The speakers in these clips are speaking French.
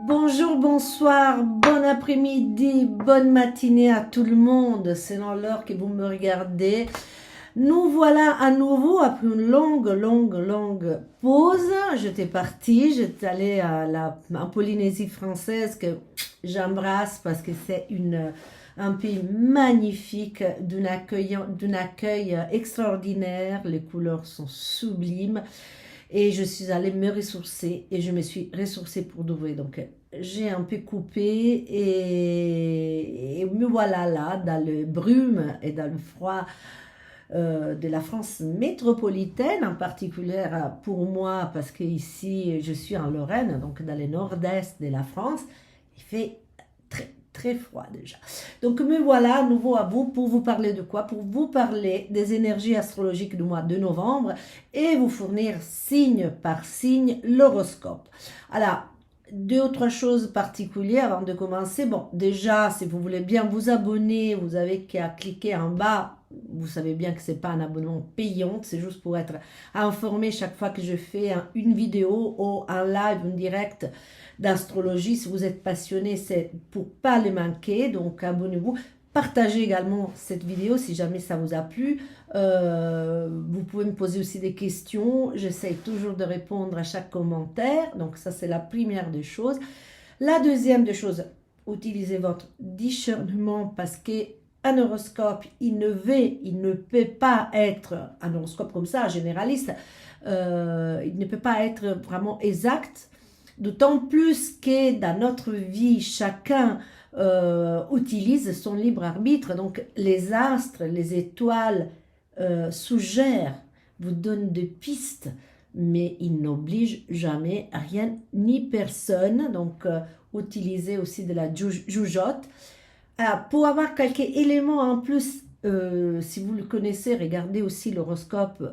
Bonjour, bonsoir, bon après-midi, bonne matinée à tout le monde, selon l'heure que vous me regardez. Nous voilà à nouveau après une longue pause. J'étais partie, j'étais allée en Polynésie française que j'embrasse parce que c'est un pays magnifique, d'un accueil extraordinaire. Les couleurs sont sublimes. Et je suis allée me ressourcer et je me suis ressourcée pour de vrai. Donc, j'ai un peu coupé et me voilà là, dans le brume et dans le froid de la France métropolitaine, en particulier pour moi, parce que ici, je suis en Lorraine, donc dans le nord-est de la France. Il fait très froid déjà. Donc me voilà à nouveau à vous pour vous parler de quoi? Pour vous parler des énergies astrologiques du mois de novembre et vous fournir signe par signe l'horoscope. Alors, deux ou trois choses particulières avant de commencer. Bon, déjà, si vous voulez bien vous abonner, vous avez qu'à cliquer en bas. Vous savez bien que c'est pas un abonnement payant, c'est juste pour être informé chaque fois que je fais une vidéo ou un live, un direct d'astrologie. Si vous êtes passionné, c'est pour pas les manquer, donc abonnez-vous. Partagez également cette vidéo si jamais ça vous a plu. Vous pouvez me poser aussi des questions. J'essaye toujours de répondre à chaque commentaire. Donc ça, c'est la première des choses. La deuxième des choses, utilisez votre discernement parce qu'un horoscope, il ne peut pas être un horoscope comme ça, généraliste. Il ne peut pas être vraiment exact. D'autant plus que dans notre vie, chacun utilise son libre arbitre. Donc les astres, les étoiles suggèrent, vous donnent des pistes, mais ils n'obligent jamais rien ni personne. Donc utilisez aussi de la jugeote. Alors, pour avoir quelques éléments en plus, si vous le connaissez, regardez aussi l'horoscope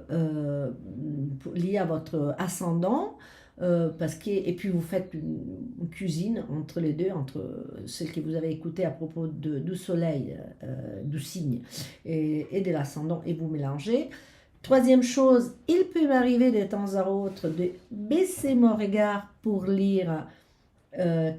lié à votre ascendant. Et puis vous faites une cuisine entre les deux, entre celle que vous avez écoutée à propos du soleil, du signe et de l'ascendant, et vous mélangez. Troisième chose, il peut m'arriver de temps à autre de baisser mon regard pour lire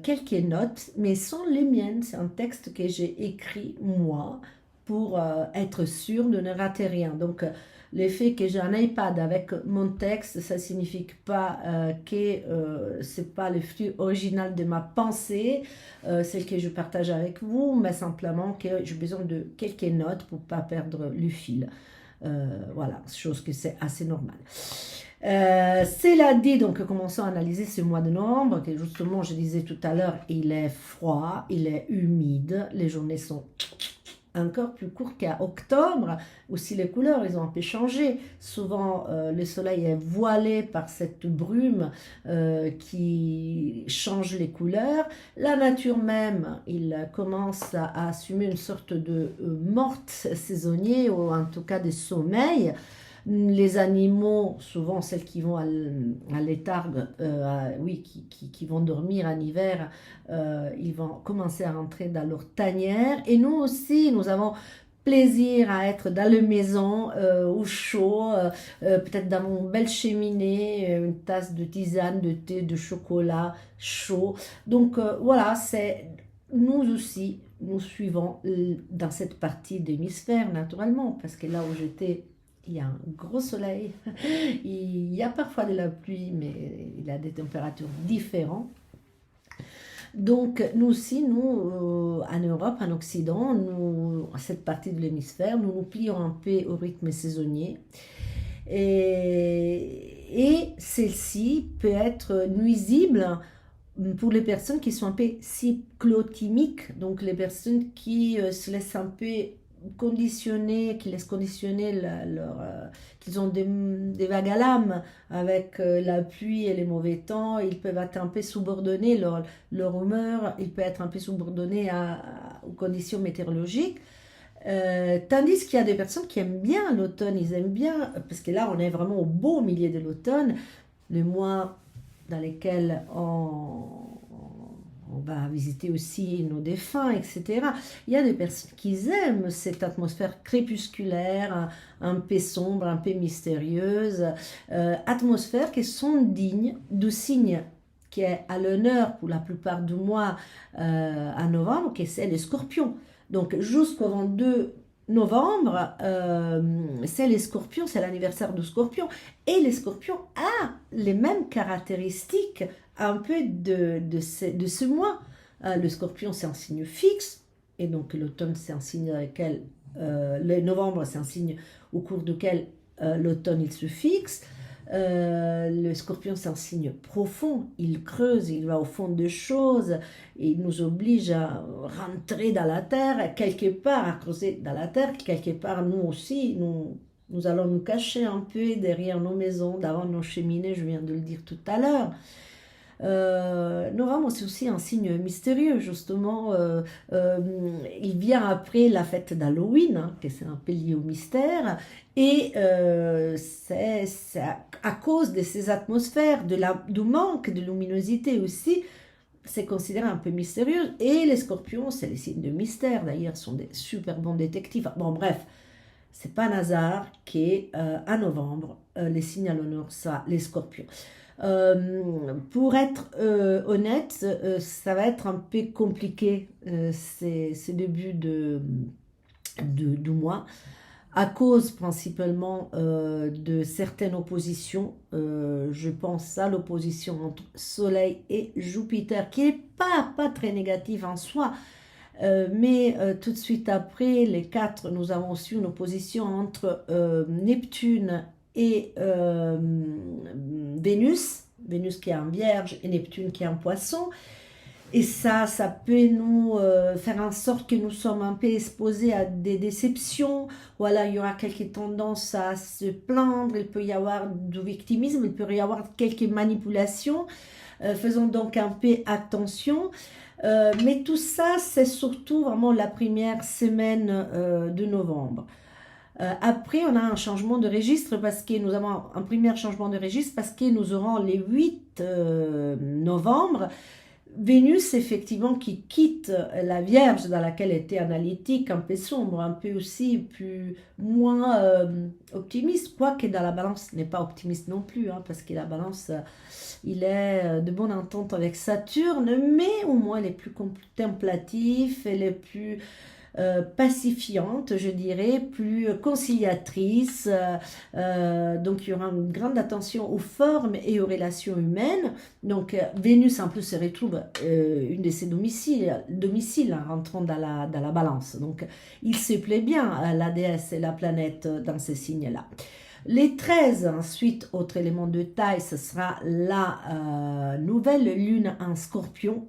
quelques notes, mais sont les miennes. C'est un texte que j'ai écrit moi pour être sûr de ne rater rien. Donc le fait que j'ai un iPad avec mon texte, ça signifie pas que c'est pas le flux original de ma pensée, celle que je partage avec vous, mais simplement que j'ai besoin de quelques notes pour pas perdre le fil. Voilà, chose que c'est assez normal. Cela dit, donc commençons à analyser ce mois de novembre, que justement je disais tout à l'heure, il est froid, il est humide, les journées sont encore plus courtes qu'à octobre. Aussi les couleurs, ils ont un peu changé. Souvent le soleil est voilé par cette brume qui change les couleurs. La nature même, il commence à assumer une sorte de morte saisonnier, ou en tout cas de sommeil. Les animaux, souvent celles qui vont à l'étargue, oui, qui vont dormir en hiver, ils vont commencer à rentrer dans leur tanière. Et nous aussi, nous avons plaisir à être dans la maison, au chaud, peut-être dans mon belle cheminée, une tasse de tisane, de thé, de chocolat chaud. Donc voilà, c'est nous aussi, nous suivons dans cette partie d'hémisphère naturellement, parce que là où j'étais, il y a un gros soleil, il y a parfois de la pluie, mais il y a des températures différentes. Donc nous aussi, nous, en Europe, en Occident, nous, cette partie de l'hémisphère, nous nous plions un peu au rythme saisonnier. Et celle-ci peut être nuisible pour les personnes qui sont un peu cyclotimiques, donc les personnes qui se laissent un peu conditionner, qui laissent conditionner qu'ils ont des vagues à l'âme avec la pluie et les mauvais temps. Ils peuvent être un peu subordonnés, leur humeur, il peut être un peu subordonné aux conditions météorologiques. Tandis qu'il y a des personnes qui aiment bien l'automne, ils aiment bien, parce que là on est vraiment au beau milieu de l'automne, le mois dans lesquels on va visiter aussi nos défunts, etc. Il y a des personnes qui aiment cette atmosphère crépusculaire, un peu sombre, un peu mystérieuse, atmosphère qui sont dignes du signe qui est à l'honneur pour la plupart du mois en novembre, qui c'est les scorpions. Donc jusqu'au 22 novembre, c'est les scorpions, c'est l'anniversaire du scorpion. Et les scorpions ont les mêmes caractéristiques un peu de ce mois. Le scorpion, c'est un signe fixe, et donc l'automne, c'est un signe dans lequel, le novembre, c'est un signe au cours duquel l'automne, il se fixe. Le scorpion, c'est un signe profond, il creuse, il va au fond des choses, et il nous oblige à rentrer dans la terre, quelque part, à creuser dans la terre, quelque part, nous aussi, nous allons nous cacher un peu derrière nos maisons, devant nos cheminées, je viens de le dire tout à l'heure. Novembre, c'est aussi un signe mystérieux, justement. Il vient après la fête d'Halloween, hein, qui c'est un peu lié au mystère, et c'est à cause de ces atmosphères, du manque de luminosité aussi, c'est considéré un peu mystérieux. Et les scorpions, c'est les signes de mystère, d'ailleurs, sont des super bons détectives. Bon, bref, c'est pas un hasard qu'à novembre, les signes à l'honneur, ça, les scorpions. Pour être honnête, ça va être un peu compliqué ces débuts du mois, à cause principalement de certaines oppositions. Je pense à l'opposition entre Soleil et Jupiter, qui n'est pas très négative en soi, mais tout de suite après, les 4, nous avons aussi une opposition entre Neptune et Vénus qui est en Vierge et Neptune qui est en Poisson. Et ça peut nous faire en sorte que nous sommes un peu exposés à des déceptions. Voilà, il y aura quelques tendances à se plaindre, il peut y avoir du victimisme, il peut y avoir quelques manipulations. Faisons donc un peu attention. Mais tout ça, c'est surtout vraiment la première semaine de novembre. Après, on a un changement de registre parce que nous avons un premier changement de registre parce que nous aurons les 8 novembre. Vénus, effectivement, qui quitte la Vierge dans laquelle elle était analytique, un peu sombre, un peu aussi moins optimiste, quoique dans la balance n'est pas optimiste non plus, hein, parce que la balance, il est de bonne entente avec Saturne, mais au moins elle est plus contemplative, elle est plus pacifiante, je dirais, plus conciliatrice. Donc il y aura une grande attention aux formes et aux relations humaines. Donc Vénus en plus se retrouve une de ses domiciles en rentrant dans la balance. Donc il se plaît bien à la déesse et la planète dans ces signes-là. Les 13, ensuite, autre élément de taille, ce sera la nouvelle lune en Scorpion.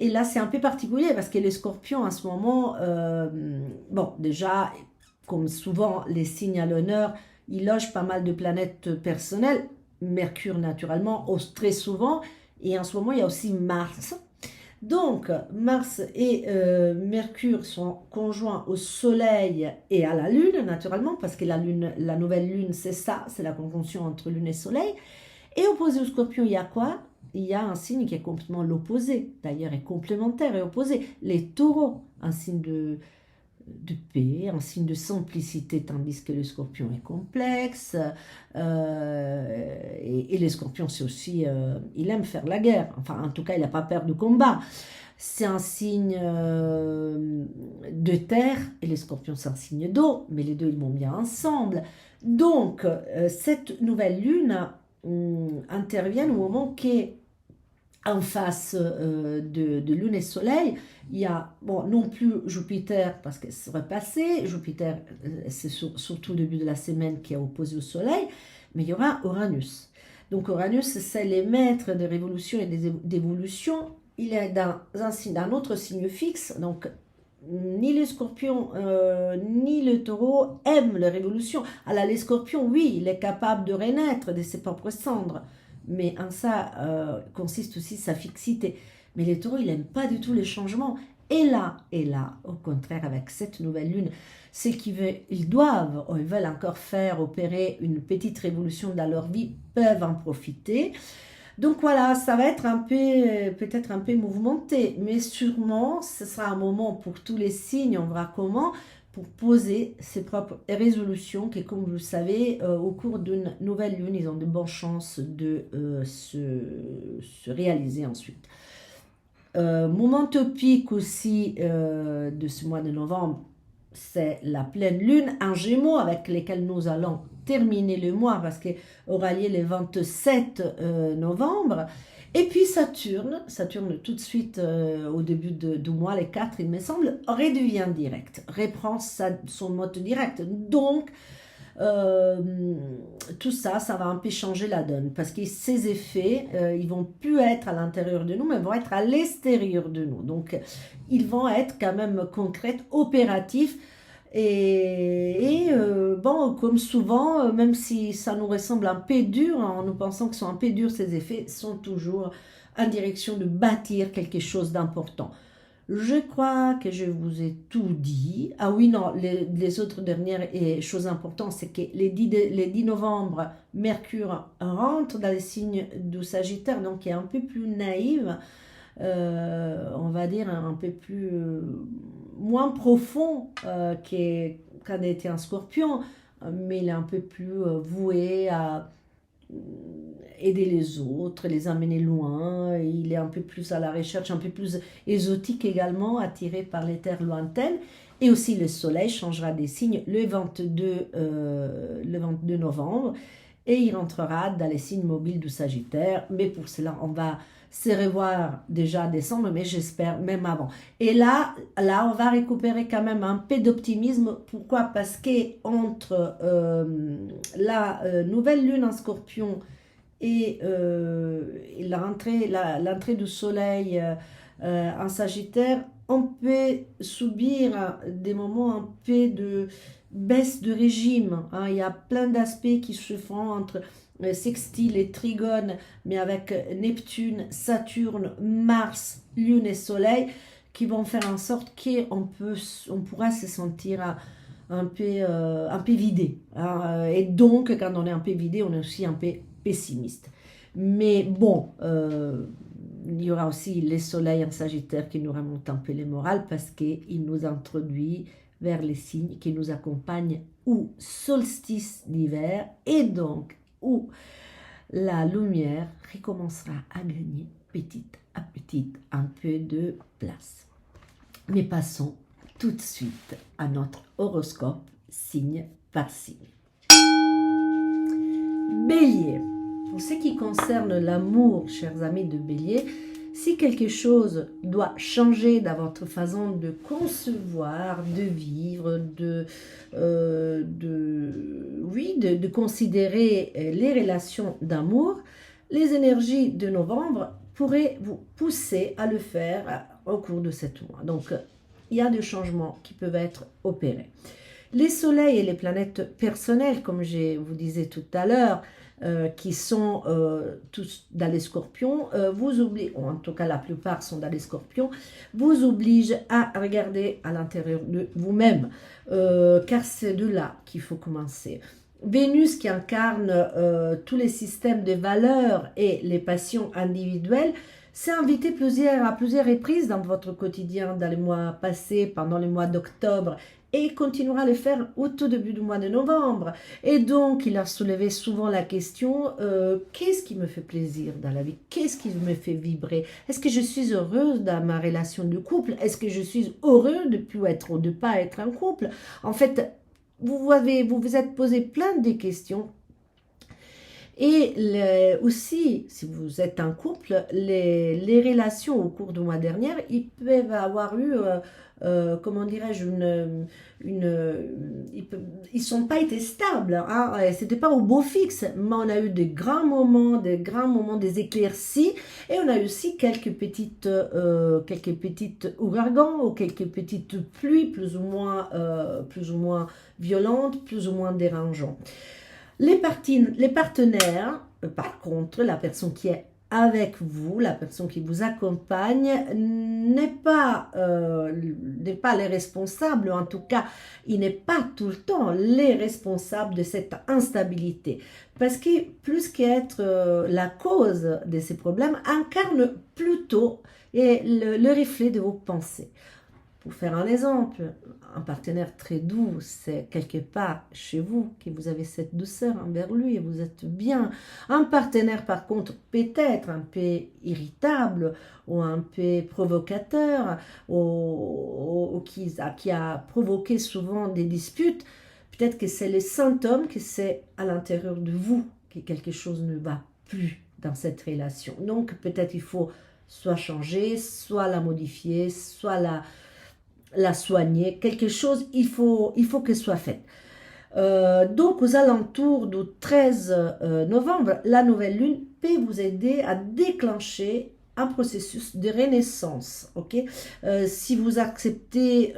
Et là, c'est un peu particulier parce que les scorpions, en ce moment, bon, déjà, comme souvent les signes à l'honneur, ils logent pas mal de planètes personnelles. Mercure, naturellement, très souvent. Et en ce moment, il y a aussi Mars. Donc, Mars et Mercure sont conjoints au Soleil et à la Lune, naturellement, parce que la nouvelle Lune, c'est ça, c'est la conjonction entre Lune et Soleil. Et opposé au Scorpion, il y a quoi? Il y a un signe qui est complètement l'opposé, d'ailleurs est complémentaire et opposé. Les taureaux, un signe de paix, un signe de simplicité, tandis que le scorpion est complexe. Et les scorpions, c'est aussi, il aime faire la guerre. Enfin, en tout cas, il n'a pas peur du combat. C'est un signe de terre, et les scorpions, c'est un signe d'eau, mais les deux, ils vont bien ensemble. Donc, cette nouvelle lune intervient au moment qu'est en face de Lune et Soleil, il y a, bon, non plus Jupiter, parce qu'elle serait passée, Jupiter, c'est surtout au début de la semaine qui est opposé au Soleil, mais il y aura Uranus. Donc Uranus, c'est les maîtres des révolutions et d'évolution. Il est dans un autre signe fixe, donc ni le scorpion ni le taureau aiment les révolutions. Alors les scorpions, oui, il est capable de renaître de ses propres cendres, mais en ça consiste aussi sa fixité. Mais les taureaux, ils n'aiment pas du tout les changements. Et là, au contraire, avec cette nouvelle lune, c'est ils doivent, ou ils veulent encore opérer une petite révolution dans leur vie, peuvent en profiter. Donc voilà, ça va être peut-être un peu mouvementé, mais sûrement, ce sera un moment pour tous les signes, on verra comment, pour poser ses propres résolutions qui, comme vous le savez, au cours d'une nouvelle lune, ils ont de bonnes chances de se réaliser ensuite. Moment topique aussi de ce mois de novembre, c'est la pleine lune en Gémeaux avec lesquels nous allons terminer le mois parce qu'il aura lieu le 27 novembre. Et puis Saturne tout de suite au début du mois, les 4 il me semble, redevient direct, reprend son mode direct. Donc, tout ça, ça va un peu changer la donne parce que ces effets, ils vont plus être à l'intérieur de nous, mais vont être à l'extérieur de nous. Donc, ils vont être quand même concrets, opératifs. Bon, comme souvent, même si ça nous ressemble un peu dur, en nous pensant que sont un peu durs, ces effets sont toujours en direction de bâtir quelque chose d'important. Je crois que je vous ai tout dit. Ah oui, non, les autres dernières choses importantes, c'est que les 10 novembre, Mercure rentre dans les signes du Sagittaire, donc il est un peu plus naïve, on va dire un peu plus moins profond qu'en était un Scorpion, mais il est un peu plus voué à aider les autres, les amener loin. Il est un peu plus à la recherche, un peu plus exotique également, attiré par les terres lointaines. Et aussi le soleil changera des signes le 22 novembre et il rentrera dans les signes mobiles du Sagittaire. Mais pour cela, on va se revoir déjà en décembre, mais j'espère même avant. Et là, on va récupérer quand même un peu d'optimisme. Pourquoi? Parce qu'entre la nouvelle lune en Scorpion et l'entrée du soleil en Sagittaire, on peut subir des moments un peu de baisse de régime. Hein. Il y a plein d'aspects qui se font entre sextile et trigone, mais avec Neptune, Saturne, Mars, Lune et Soleil, qui vont faire en sorte on pourra se sentir un peu vidé. Hein. Et donc, quand on est un peu vidé, on est aussi un peu pessimiste. Mais bon, il y aura aussi les soleils en Sagittaire qui nous remontent un peu les morales parce qu'il nous introduit vers les signes qui nous accompagnent ou solstice d'hiver et donc où la lumière recommencera à gagner petit à petit un peu de place. Mais passons tout de suite à notre horoscope signe par signe. Bélier. Pour ce qui concerne l'amour, chers amis de Bélier, si quelque chose doit changer dans votre façon de concevoir, de vivre, de considérer les relations d'amour, les énergies de novembre pourraient vous pousser à le faire au cours de cette mois. Donc, il y a des changements qui peuvent être opérés. Les soleils et les planètes personnelles, comme je vous disais tout à l'heure, qui sont tous dans les scorpions, vous obligent, ou en tout cas la plupart sont dans les scorpions, vous obligent à regarder à l'intérieur de vous-même, car c'est de là qu'il faut commencer. Vénus qui incarne tous les systèmes de valeurs et les passions individuelles, s'est invité à plusieurs reprises dans votre quotidien dans les mois passés, pendant le mois d'octobre, et continuera à le faire au tout début du mois de novembre. Et donc, il a soulevé souvent la question, qu'est-ce qui me fait plaisir dans la vie? Qu'est-ce qui me fait vibrer? Est-ce que je suis heureuse dans ma relation de couple? Est-ce que je suis heureux de ne pas être un couple? En fait, vous vous êtes posé plein de questions. Et aussi, si vous êtes un couple, les relations au cours du mois dernier, ils peuvent avoir eu, comment dirais-je, ils sont pas été stables. Hein, c'était pas au beau fixe, mais on a eu des grands moments, des éclaircies, et on a eu aussi quelques petites ouragans ou quelques petites pluies plus ou moins violentes, plus ou moins dérangeantes. Les partenaires, par contre, la personne qui est avec vous, la personne qui vous accompagne, n'est pas les responsables, en tout cas, il n'est pas tout le temps les responsables de cette instabilité. Parce que plus qu'être la cause de ces problèmes, incarne plutôt le reflet de vos pensées. Pour faire un exemple, un partenaire très doux, c'est quelque part chez vous que vous avez cette douceur envers lui et vous êtes bien. Un partenaire, par contre, peut-être un peu irritable ou un peu provocateur ou qui a provoqué souvent des disputes, peut-être que c'est les symptômes, que c'est à l'intérieur de vous que quelque chose ne va plus dans cette relation. Donc peut-être il faut soit changer, soit la modifier, soit la soigner. Quelque chose, il faut que soit fait. Donc aux alentours du 13 novembre, la nouvelle lune peut vous aider à déclencher un processus de renaissance. Si vous acceptez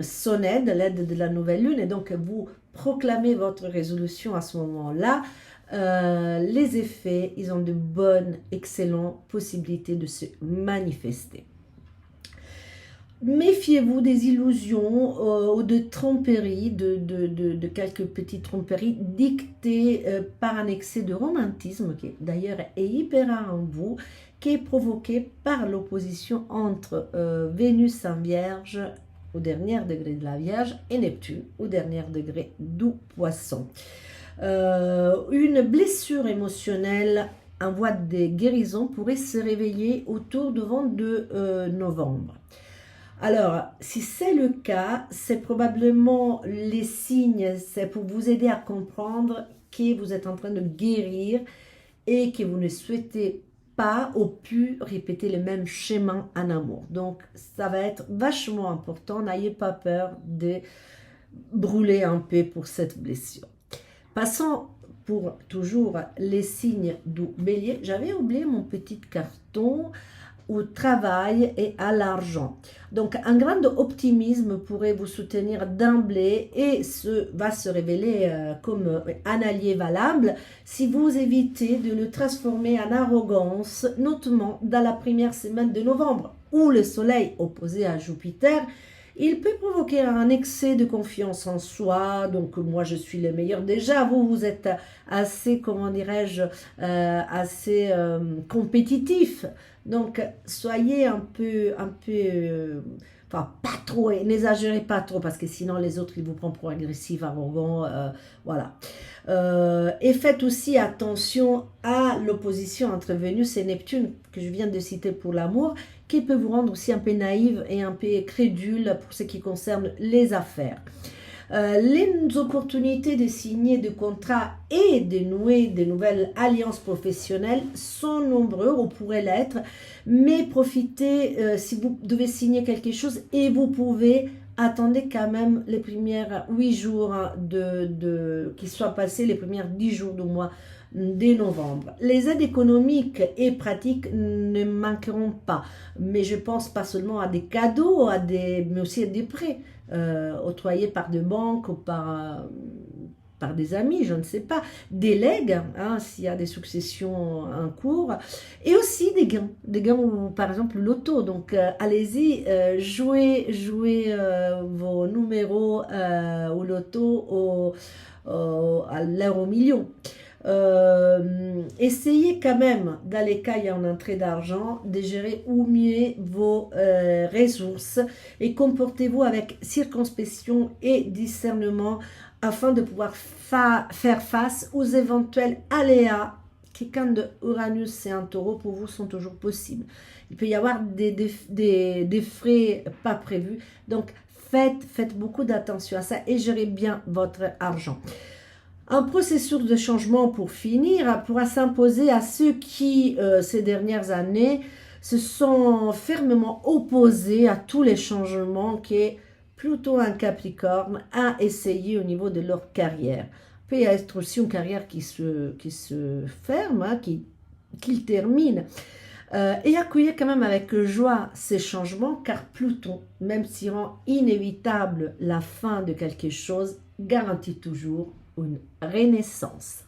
son aide, l'aide de la nouvelle lune, et donc vous proclamez votre résolution à ce moment-là, les effets, ils ont de bonnes, excellentes possibilités de se manifester. Méfiez-vous des illusions ou de tromperies, de quelques petites tromperies dictées par un excès de romantisme, qui d'ailleurs est hyper rare en vous, qui est provoqué par l'opposition entre Vénus en Vierge au dernier degré de la Vierge et Neptune au dernier degré du Poisson. Une blessure émotionnelle en voie de guérison pourrait se réveiller autour du 22 novembre. Alors, si c'est le cas, c'est probablement les signes, c'est pour vous aider à comprendre que vous êtes en train de guérir et que vous ne souhaitez pas ou plus répéter le même schéma en amour. Donc, ça va être vachement important. N'ayez pas peur de brûler un peu pour cette blessure. Passons pour toujours les signes du Bélier. J'avais oublié mon petit carton au travail et à l'argent. Donc, un grand optimisme pourrait vous soutenir d'emblée et va se révéler comme un allié valable si vous évitez de le transformer en arrogance, notamment dans la première semaine de novembre, où le soleil opposé à Jupiter, il peut provoquer un excès de confiance en soi. Donc, moi, je suis le meilleur. Déjà, vous êtes assez, comment dirais-je, assez compétitif. Donc, soyez un peu enfin, pas trop, n'exagérez pas trop, parce que sinon les autres, ils vous prennent pour agressif, arrogant, voilà. Et faites aussi attention à l'opposition entre Vénus et Neptune, que je viens de citer pour l'amour, qui peut vous rendre aussi un peu naïve et un peu crédule pour ce qui concerne les affaires. Les opportunités de signer des contrats et de nouer de nouvelles alliances professionnelles sont nombreuses ou pourraient l'être, mais profitez si vous devez signer quelque chose et vous pouvez attendre quand même les premiers 8 jours qui soient passés, les premiers 10 jours du mois de novembre. Les aides économiques et pratiques ne manqueront pas, mais je pense pas seulement à des cadeaux, mais aussi à des prêts octroyés par des banques ou par des amis, je ne sais pas, des legs, s'il y a des successions en cours, et aussi des gains ou par exemple le loto. Donc allez-y, jouez vos numéros au loto à l'heure au million. Essayez quand même, dans les cas où il y a une entrée d'argent, de gérer au mieux vos ressources et comportez-vous avec circonspection et discernement afin de pouvoir faire face aux éventuels aléas qui, quand Uranus et un taureau pour vous sont toujours possibles. Il peut y avoir des frais pas prévus, donc faites beaucoup d'attention à ça et gérez bien votre argent. Un processus de changement, pour finir, pourra s'imposer à ceux qui, ces dernières années, se sont fermement opposés à tous les changements qu'est Pluton en Capricorne a essayé au niveau de leur carrière. Il peut y être aussi une carrière qui se ferme, qu'il termine. Et accueillir quand même avec joie ces changements, car Pluton, même s'il rend inévitable la fin de quelque chose, garantit toujours une renaissance.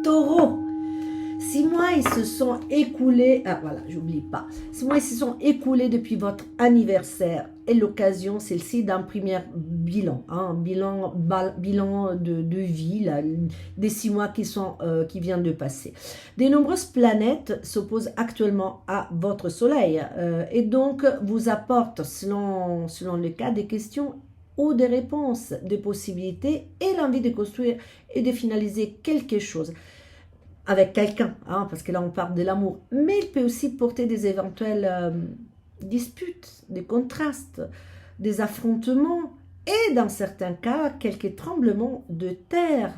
Taureau, 6 mois ils se sont écoulés, 6 mois ils se sont écoulés depuis votre anniversaire est l'occasion, celle-ci, d'un premier bilan, hein, bilan de vie, là, des 6 mois qui viennent de passer. De nombreuses planètes s'opposent actuellement à votre Soleil et donc vous apportent, selon le cas, des questions ou des réponses, des possibilités et l'envie de construire et de finaliser quelque chose avec quelqu'un, hein, parce que là on parle de l'amour, mais il peut aussi porter des éventuelles disputes, des contrastes, des affrontements et dans certains cas quelques tremblements de terre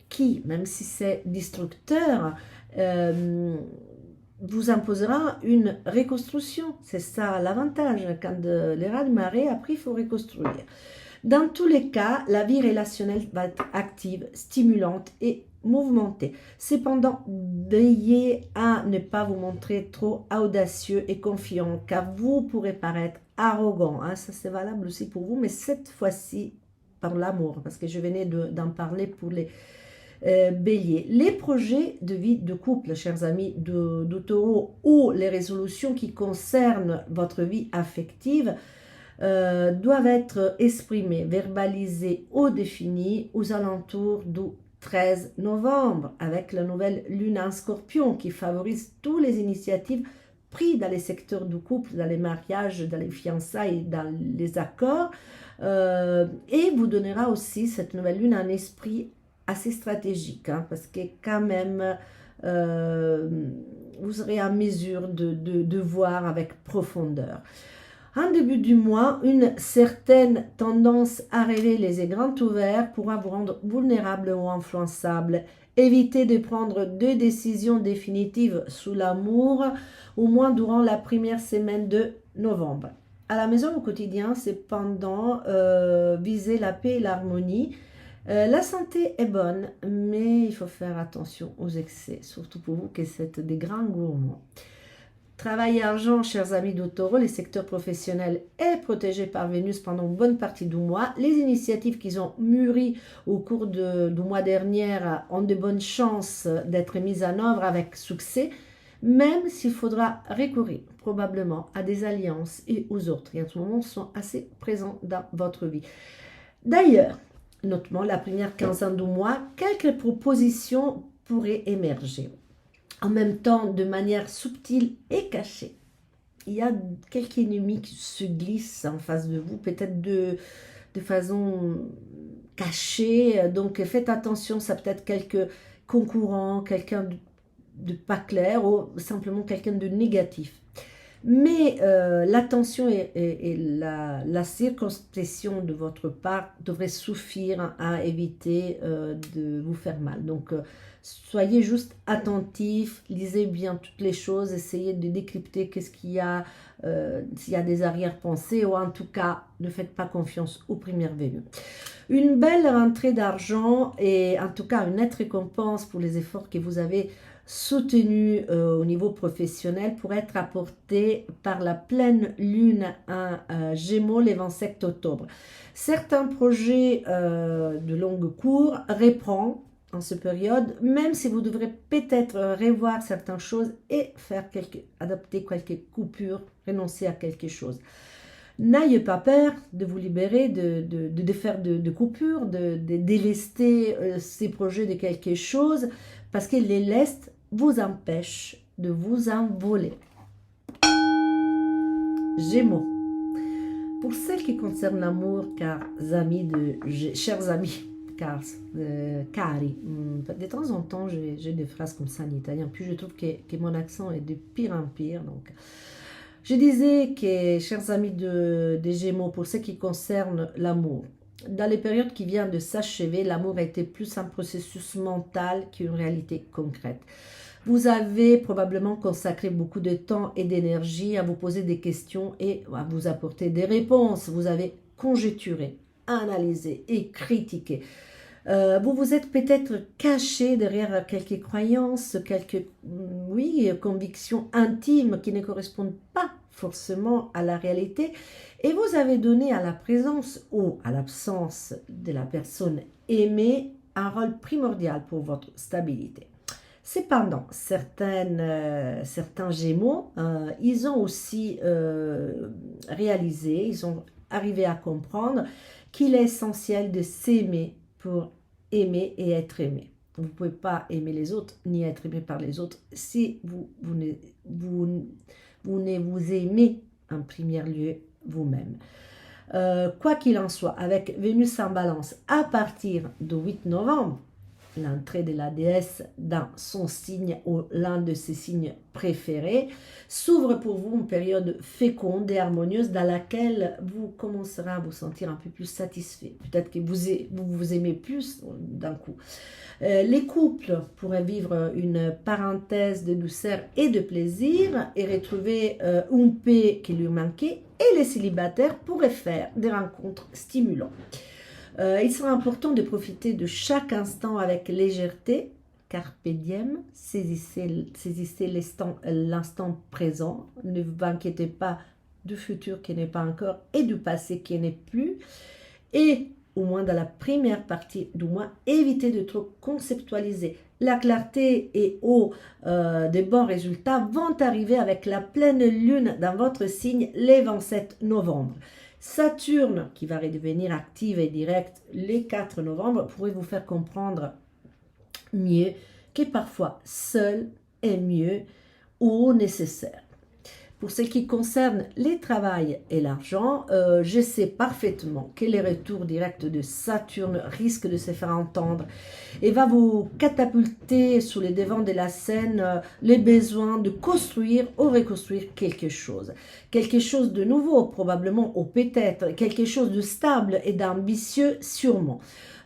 qui, même si c'est destructeur, vous imposera une reconstruction. C'est ça l'avantage, quand les raz-de-marée, après il faut reconstruire. Dans tous les cas, la vie relationnelle va être active, stimulante et mouvementée. Cependant, veillez à ne pas vous montrer trop audacieux et confiant, car vous pourrez paraître arrogant. Hein, ça, c'est valable aussi pour vous, mais cette fois-ci, par l'amour, parce que je venais d'en parler pour les Bélier. Les projets de vie de couple, chers amis de Taureau, ou les résolutions qui concernent votre vie affective, doivent être exprimés, verbalisés ou définis aux alentours du 13 novembre avec la nouvelle lune en scorpion qui favorise toutes les initiatives prises dans les secteurs du couple, dans les mariages, dans les fiançailles, dans les accords et vous donnera aussi cette nouvelle lune un esprit assez stratégique hein, parce que quand même vous serez en mesure de voir avec profondeur. En début du mois, une certaine tendance à rêver les yeux grands ouverts pourra vous rendre vulnérable ou influençable. Évitez de prendre des décisions définitives sous l'amour, au moins durant la première semaine de novembre. À la maison, au quotidien, cependant, visez la paix et l'harmonie. La santé est bonne, mais il faut faire attention aux excès, surtout pour vous qui êtes des grands gourmands. Travail et argent, chers amis de Taureau, les secteurs professionnels est protégé par Vénus pendant une bonne partie du mois. Les initiatives qu'ils ont mûries au cours du mois dernier ont de bonnes chances d'être mises en œuvre avec succès, même s'il faudra recourir probablement à des alliances et aux autres qui en ce moment sont assez présents dans votre vie. D'ailleurs, notamment la première quinzaine du mois, quelques propositions pourraient émerger. En même temps, de manière subtile et cachée. Il y a quelques ennemis qui se glissent en face de vous, peut-être de façon cachée. Donc, faites attention, ça peut être quelques concurrents, quelqu'un de pas clair ou simplement quelqu'un de négatif. Mais l'attention et la circonspection de votre part devraient suffire à éviter de vous faire mal. Donc, soyez juste attentifs, lisez bien toutes les choses, essayez de décrypter qu'est-ce qu'il y a, s'il y a des arrière-pensées, ou en tout cas, ne faites pas confiance aux premières venues. Une belle rentrée d'argent et en tout cas une nette récompense pour les efforts que vous avez soutenus au niveau professionnel pour être apportée par la pleine lune en Gémeaux le 27 octobre. Certains projets de longue cours reprennent en cette période, même si vous devrez peut-être revoir certaines choses et adopter quelques coupures, renoncer à quelque chose. N'ayez pas peur de vous libérer, de faire de coupures, de délester ces projets de quelque chose, parce que les lestes vous empêchent de vous envoler. Gémeaux. Pour celles qui concernent l'amour, chers amis, cari. De temps en temps, j'ai des phrases comme ça en italien. Puis je trouve que mon accent est de pire en pire. Donc, je disais que, chers amis des Gémeaux, pour ce qui concerne l'amour, dans les périodes qui viennent de s'achever, l'amour a été plus un processus mental qu'une réalité concrète. Vous avez probablement consacré beaucoup de temps et d'énergie à vous poser des questions et à vous apporter des réponses. Vous avez conjecturé, analysé et critiqué. Vous vous êtes peut-être caché derrière quelques croyances, quelques convictions intimes qui ne correspondent pas forcément à la réalité et vous avez donné à la présence ou à l'absence de la personne aimée un rôle primordial pour votre stabilité. Cependant, certains Gémeaux, ils ont aussi réalisé, ils ont arrivé à comprendre qu'il est essentiel de s'aimer pour aimer et être aimé. Vous ne pouvez pas aimer les autres ni être aimé par les autres si vous ne vous aimez en premier lieu vous-même. Quoi qu'il en soit, avec Vénus en balance à partir du 8 novembre, l'entrée de la déesse dans son signe ou l'un de ses signes préférés, s'ouvre pour vous une période féconde et harmonieuse dans laquelle vous commencerez à vous sentir un peu plus satisfait. Peut-être que vous aimez plus d'un coup. Les couples pourraient vivre une parenthèse de douceur et de plaisir et retrouver une paix qui lui manquait, et les célibataires pourraient faire des rencontres stimulantes. Il sera important de profiter de chaque instant avec légèreté, carpe diem, saisissez l'instant présent, ne vous inquiétez pas du futur qui n'est pas encore et du passé qui n'est plus, et au moins dans la première partie du mois, évitez de trop conceptualiser. La clarté et des bons résultats vont arriver avec la pleine lune dans votre signe les 27 novembre. Saturne, qui va redevenir active et directe les 4 novembre, pourrait vous faire comprendre mieux que parfois seul est mieux ou nécessaire. Pour ce qui concerne les travails et l'argent, je sais parfaitement que les retours directs de Saturne risquent de se faire entendre et va vous catapulter sur les devants de la scène les besoins de construire ou reconstruire quelque chose de nouveau probablement ou peut-être quelque chose de stable et d'ambitieux sûrement.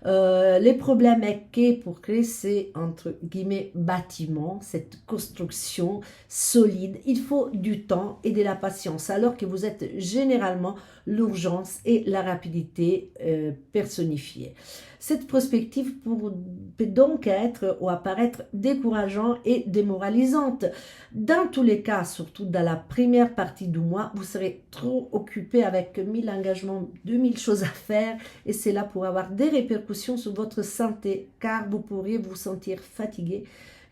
Les problèmes est que pour créer ces, entre guillemets, bâtiments, cette construction solide, il faut du temps et de la patience, alors que vous êtes généralement l'urgence et la rapidité personnifiées. Cette perspective peut donc être ou apparaître décourageante et démoralisante. Dans tous les cas, surtout dans la première partie du mois, vous serez trop occupé avec 1000 engagements, 2000 choses à faire, et cela pourrait avoir des répercussions sur votre santé, car vous pourriez vous sentir fatigué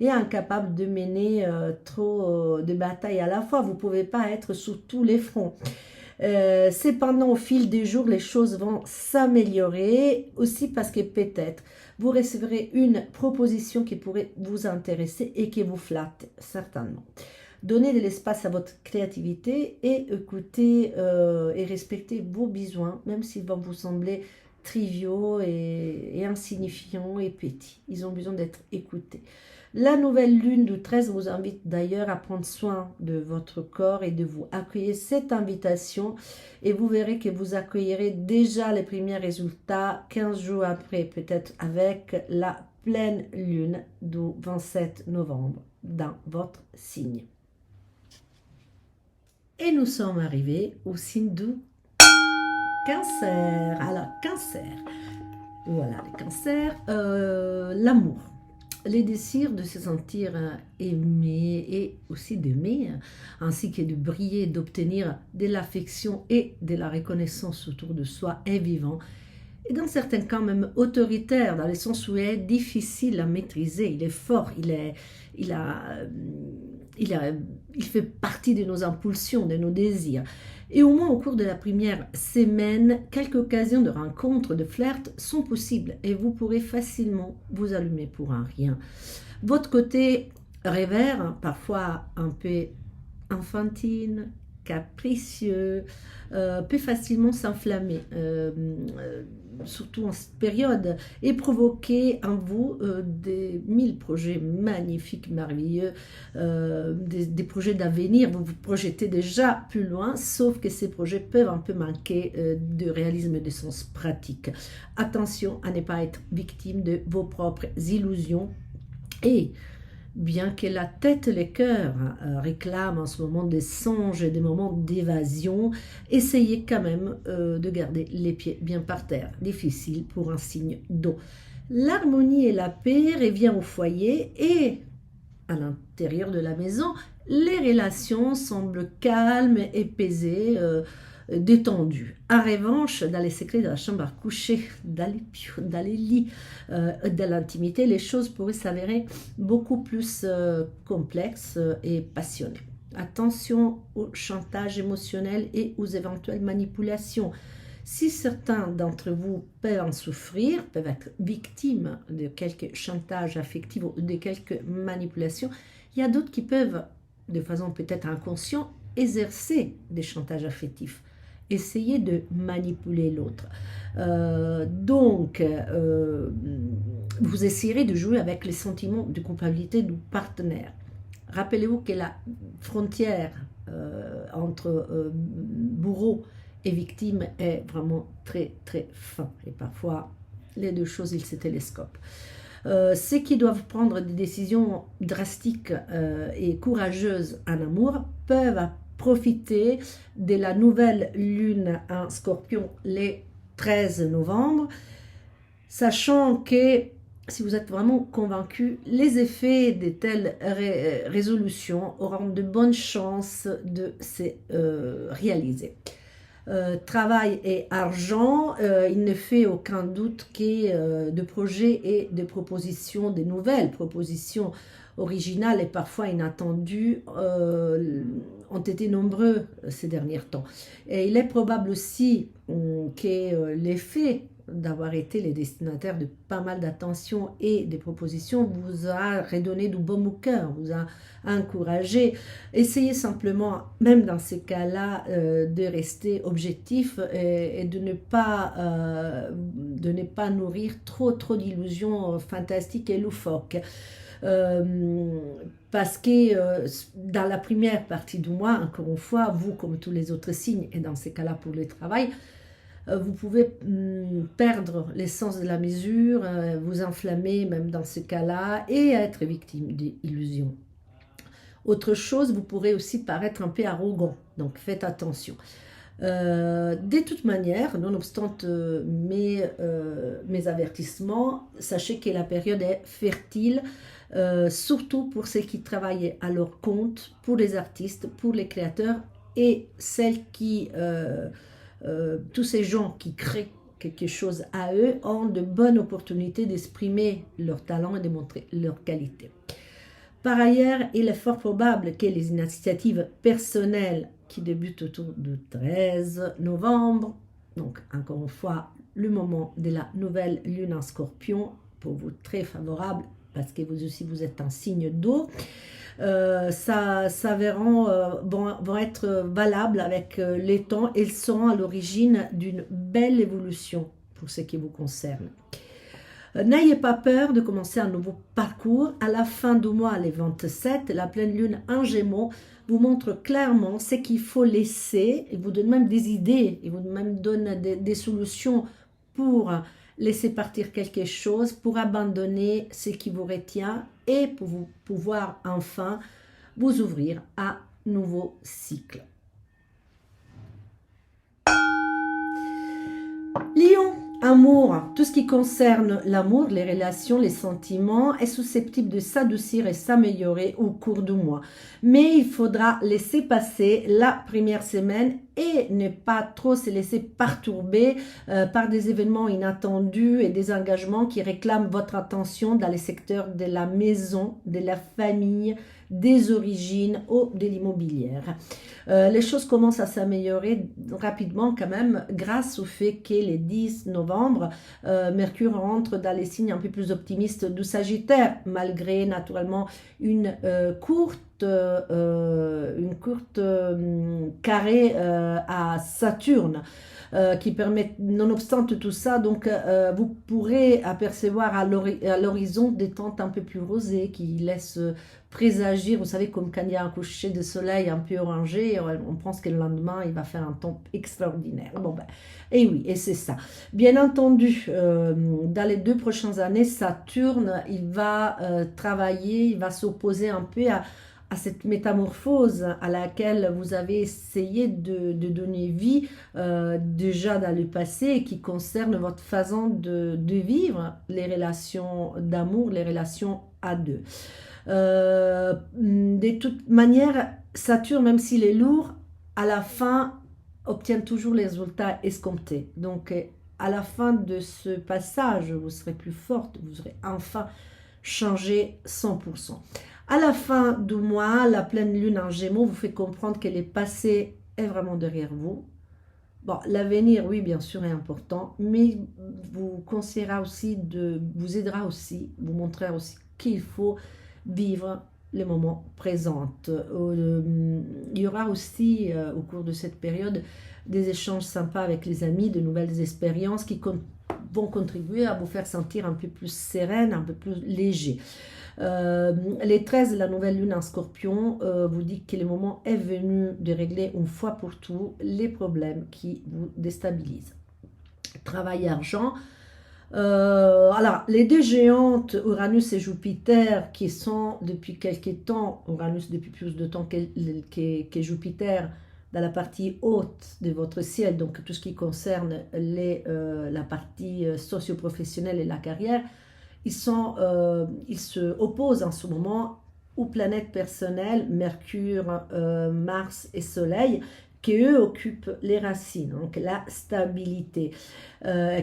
et incapable de mener trop de batailles à la fois. Vous ne pouvez pas être sur tous les fronts. Cependant, au fil des jours, les choses vont s'améliorer, aussi parce que peut-être vous recevrez une proposition qui pourrait vous intéresser et qui vous flatte certainement. Donnez de l'espace à votre créativité et écoutez et respectez vos besoins, même s'ils vont vous sembler triviaux et insignifiants et petits. Ils ont besoin d'être écoutés. La nouvelle lune du 13 vous invite d'ailleurs à prendre soin de votre corps et de vous accueillir cette invitation, et vous verrez que vous accueillerez déjà les premiers résultats 15 jours après, peut-être avec la pleine lune du 27 novembre dans votre signe. Et nous sommes arrivés au signe du Cancer. Alors, Cancer, voilà les cancers, l'amour. Les désirs de se sentir aimé et aussi d'aimer, ainsi que de briller, d'obtenir de l'affection et de la reconnaissance autour de soi est vivant. Et dans certains cas même autoritaire, dans le sens où il est difficile à maîtriser, il est fort, il fait partie de nos impulsions, de nos désirs. Et au moins au cours de la première semaine, quelques occasions de rencontres, de flirt sont possibles et vous pourrez facilement vous allumer pour un rien. Votre côté rêveur, parfois un peu enfantine, capricieux, peut facilement s'enflammer, surtout en cette période, et provoquer en vous des 1000 projets magnifiques, merveilleux, des projets d'avenir. Vous vous projetez déjà plus loin, sauf que ces projets peuvent un peu manquer de réalisme et de sens pratique. Attention à ne pas être victime de vos propres illusions, et bien que la tête et le cœur réclament en ce moment des songes et des moments d'évasion, essayez quand même de garder les pieds bien par terre. Difficile pour un signe d'eau. L'harmonie et la paix reviennent au foyer et à l'intérieur de la maison. Les relations semblent calmes et apaisées. détendu. En revanche, dans les secrets de la chambre à coucher, dans les lits, dans l'intimité, les choses pourraient s'avérer beaucoup plus complexes et passionnées. Attention au chantage émotionnel et aux éventuelles manipulations. Si certains d'entre vous peuvent en souffrir, peuvent être victimes de quelques chantages affectifs ou de quelques manipulations, il y a d'autres qui peuvent, de façon peut-être inconsciente, exercer des chantages affectifs, essayer de manipuler l'autre. Vous essayerez de jouer avec les sentiments de culpabilité du partenaire. Rappelez-vous que la frontière entre bourreau et victime est vraiment très très fin. Et parfois, les deux choses, ils se télescopent. Ceux qui doivent prendre des décisions drastiques et courageuses en amour peuvent profiter de la nouvelle lune en Scorpion le 13 novembre, sachant que si vous êtes vraiment convaincu, les effets de telles résolutions auront de bonnes chances de se réaliser. Travail et argent, il ne fait aucun doute que de projets et de propositions, de nouvelles propositions originales et parfois inattendues ont été nombreux ces derniers temps. Et il est probable aussi que l'effet d'avoir été les destinataires de pas mal d'attention et des propositions vous a redonné du baume au cœur, vous a encouragé. Essayez simplement, même dans ces cas-là, de rester objectif et de ne pas nourrir trop d'illusions fantastiques et loufoques. Parce que dans la première partie du mois, encore une fois, vous comme tous les autres signes, et dans ces cas-là pour le travail, vous pouvez perdre l'essence de la mesure, vous enflammer même dans ce cas-là et être victime d'illusions. Autre chose, vous pourrez aussi paraître un peu arrogant, donc faites attention. De toute manière, nonobstant mes avertissements, sachez que la période est fertile, surtout pour ceux qui travaillent à leur compte, pour les artistes, pour les créateurs et celles qui... tous ces gens qui créent quelque chose à eux ont de bonnes opportunités d'exprimer leur talent et de montrer leur qualité. Par ailleurs, il est fort probable que les initiatives personnelles qui débutent autour du 13 novembre, donc encore une fois, le moment de la nouvelle lune en Scorpion, pour vous très favorable, parce que vous aussi vous êtes un signe d'eau, vont être valables avec les temps et seront à l'origine d'une belle évolution pour ce qui vous concerne. N'ayez pas peur de commencer un nouveau parcours. À la fin du mois, les 27, la pleine lune en Gémeaux vous montre clairement ce qu'il faut laisser et vous donne même des idées et vous même donne des solutions pour laisser partir quelque chose, pour abandonner ce qui vous retient et pour vous pouvoir enfin vous ouvrir à nouveau cycle. Lion, amour, tout ce qui concerne l'amour, les relations, les sentiments est susceptible de s'adoucir et s'améliorer au cours du mois. Mais il faudra laisser passer la première semaine et ne pas trop se laisser perturber par des événements inattendus et des engagements qui réclament votre attention dans les secteurs de la maison, de la famille, des origines ou de l'immobilière. Les choses commencent à s'améliorer rapidement quand même grâce au fait que le 10 novembre, Mercure entre dans les signes un peu plus optimistes du Sagittaire, malgré naturellement une courte carré à Saturne qui permet, nonobstant tout ça, donc vous pourrez apercevoir à l'horizon des tentes un peu plus rosées qui laissent présagir, vous savez, comme quand il y a un coucher de soleil un peu orangé, on pense que le lendemain il va faire un temps extraordinaire. Bon ben, et oui, et c'est ça. Bien entendu, dans les 2 prochaines années, Saturne, il va travailler, il va s'opposer un peu à cette métamorphose à laquelle vous avez essayé de donner vie déjà dans le passé et qui concerne votre façon de vivre les relations d'amour, les relations à deux. De toute manière, Saturne, même s'il est lourd, à la fin, obtiennent toujours les résultats escomptés. Donc, à la fin de ce passage, vous serez plus forte, vous aurez enfin changé 100%. À la fin du mois, la pleine lune en Gémeaux vous fait comprendre que le passé est vraiment derrière vous. Bon, l'avenir, oui, bien sûr, est important, mais vous conseillera aussi vous aidera aussi, vous montrera aussi qu'il faut vivre le moment présent. Il y aura aussi, au cours de cette période, des échanges sympas avec les amis, de nouvelles expériences qui vont contribuer à vous faire sentir un peu plus sereine, un peu plus léger. Les 13, la nouvelle lune en Scorpion vous dit que le moment est venu de régler une fois pour tout les problèmes qui vous déstabilisent. Travail et argent. Alors, les deux géantes, Uranus et Jupiter, qui sont depuis quelques temps, Uranus depuis plus de temps que Jupiter, dans la partie haute de votre ciel, donc tout ce qui concerne la partie socio-professionnelle et la carrière, ils se opposent en ce moment aux planètes personnelles, Mercure, Mars et Soleil, qui eux occupent les racines, donc la stabilité,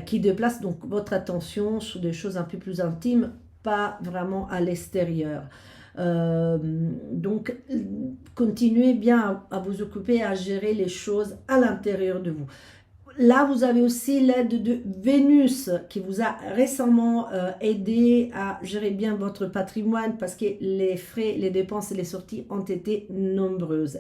qui déplace donc votre attention sur des choses un peu plus intimes, pas vraiment à l'extérieur. Donc, continuez bien à vous occuper, à gérer les choses à l'intérieur de vous. Là, vous avez aussi l'aide de Vénus qui vous a récemment aidé à gérer bien votre patrimoine parce que les frais, les dépenses et les sorties ont été nombreuses.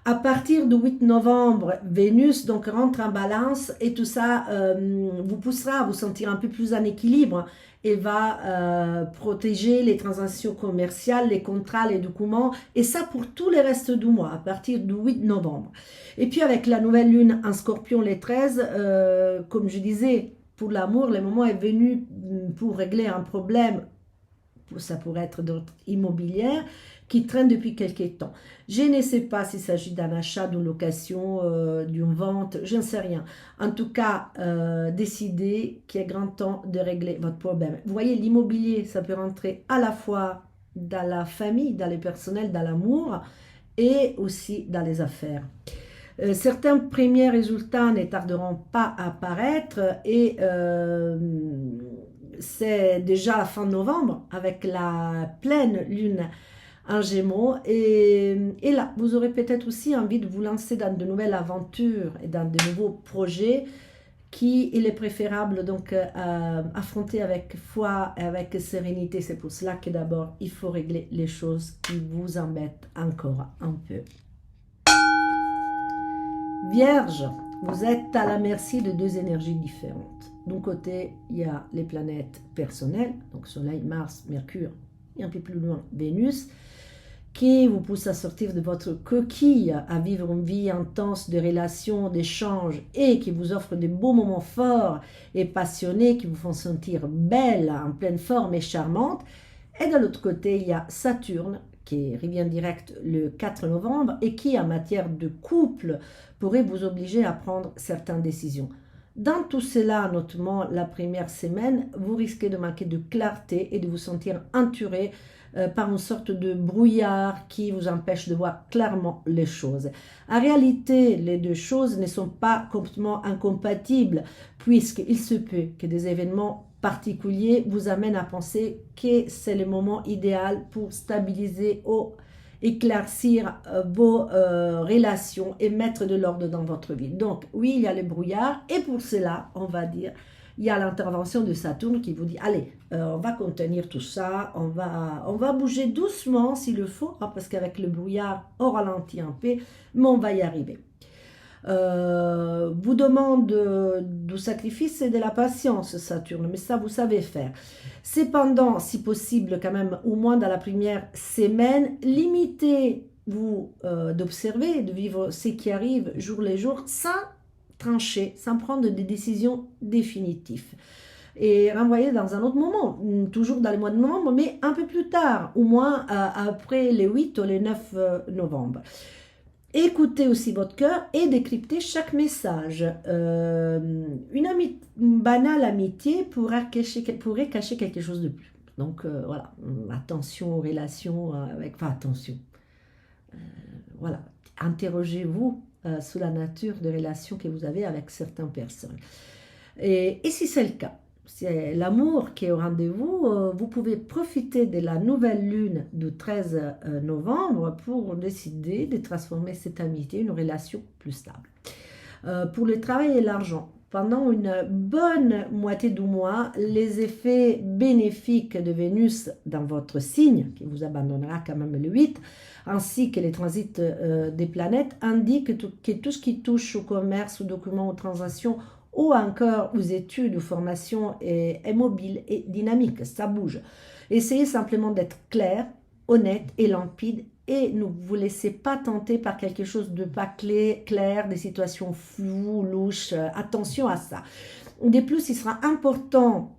À partir du 8 novembre, Vénus donc rentre en balance et tout ça vous poussera à vous sentir un peu plus en équilibre et va protéger les transactions commerciales, les contrats, les documents, et ça pour tout le reste du mois, à partir du 8 novembre. Et puis avec la nouvelle lune en Scorpion, les 13, comme je disais, pour l'amour, le moment est venu pour régler un problème, ça pourrait être d'autres immobilières, qui traîne depuis quelques temps. Je ne sais pas s'il s'agit d'un achat, d'une location, d'une vente, je ne sais rien. En tout cas, décidez qu'il est grand temps de régler votre problème. Vous voyez, l'immobilier, ça peut rentrer à la fois dans la famille, dans les personnels, dans l'amour et aussi dans les affaires. Certains premiers résultats ne tarderont pas à apparaître et c'est déjà la fin novembre avec la pleine lune en Gémeaux et là vous aurez peut-être aussi envie de vous lancer dans de nouvelles aventures et dans de nouveaux projets qu'il est préférable donc affronter avec foi et avec sérénité. C'est pour cela que d'abord il faut régler les choses qui vous embêtent encore un peu. Vierge, vous êtes à la merci de deux énergies différentes. D'un côté, il y a les planètes personnelles, donc Soleil, Mars, Mercure, et un peu plus loin, Vénus, qui vous poussent à sortir de votre coquille, à vivre une vie intense de relations, d'échanges, et qui vous offrent de beaux moments forts et passionnés, qui vous font sentir belle, en pleine forme et charmante. Et de l'autre côté, il y a Saturne, qui revient direct le 4 novembre et qui, en matière de couple, pourrait vous obliger à prendre certaines décisions. Dans tout cela, notamment la première semaine, vous risquez de manquer de clarté et de vous sentir entouré par une sorte de brouillard qui vous empêche de voir clairement les choses. En réalité, les deux choses ne sont pas complètement incompatibles puisqu'il se peut que des événements particulier vous amène à penser que c'est le moment idéal pour stabiliser ou éclaircir vos relations et mettre de l'ordre dans votre vie. Donc oui, il y a le brouillard et pour cela, on va dire, il y a l'intervention de Saturne qui vous dit, allez, on va contenir tout ça, on va bouger doucement s'il le faut, hein, parce qu'avec le brouillard, on ralentit un peu, mais on va y arriver. Vous demande du sacrifice et de la patience, Saturne, mais ça vous savez faire. Cependant, si possible quand même, au moins dans la première semaine, limitez-vous d'observer, de vivre ce qui arrive jour les jours sans trancher, sans prendre des décisions définitives. Et renvoyer dans un autre moment, toujours dans le mois de novembre, mais un peu plus tard, au moins après les 8 ou les 9 novembre. Écoutez aussi votre cœur et décryptez chaque message. Une banale amitié pourrait cacher quelque chose de plus. Donc voilà, attention aux relations avec... Enfin, attention. Voilà, interrogez-vous sur la nature de relations que vous avez avec certaines personnes. Et si c'est le cas, c'est l'amour qui est au rendez-vous, vous pouvez profiter de la nouvelle lune du 13 novembre pour décider de transformer cette amitié en une relation plus stable. Pour le travail et l'argent, pendant une bonne moitié du mois, les effets bénéfiques de Vénus dans votre signe, qui vous abandonnera quand même le 8, ainsi que les transits des planètes, indiquent que tout ce qui touche au commerce, aux documents, aux transactions, ou encore aux études, aux formations est mobile et dynamique, ça bouge. Essayez simplement d'être clair, honnête et limpide et ne vous laissez pas tenter par quelque chose de pas clair, des situations floues, louches. Attention à ça. De plus, il sera important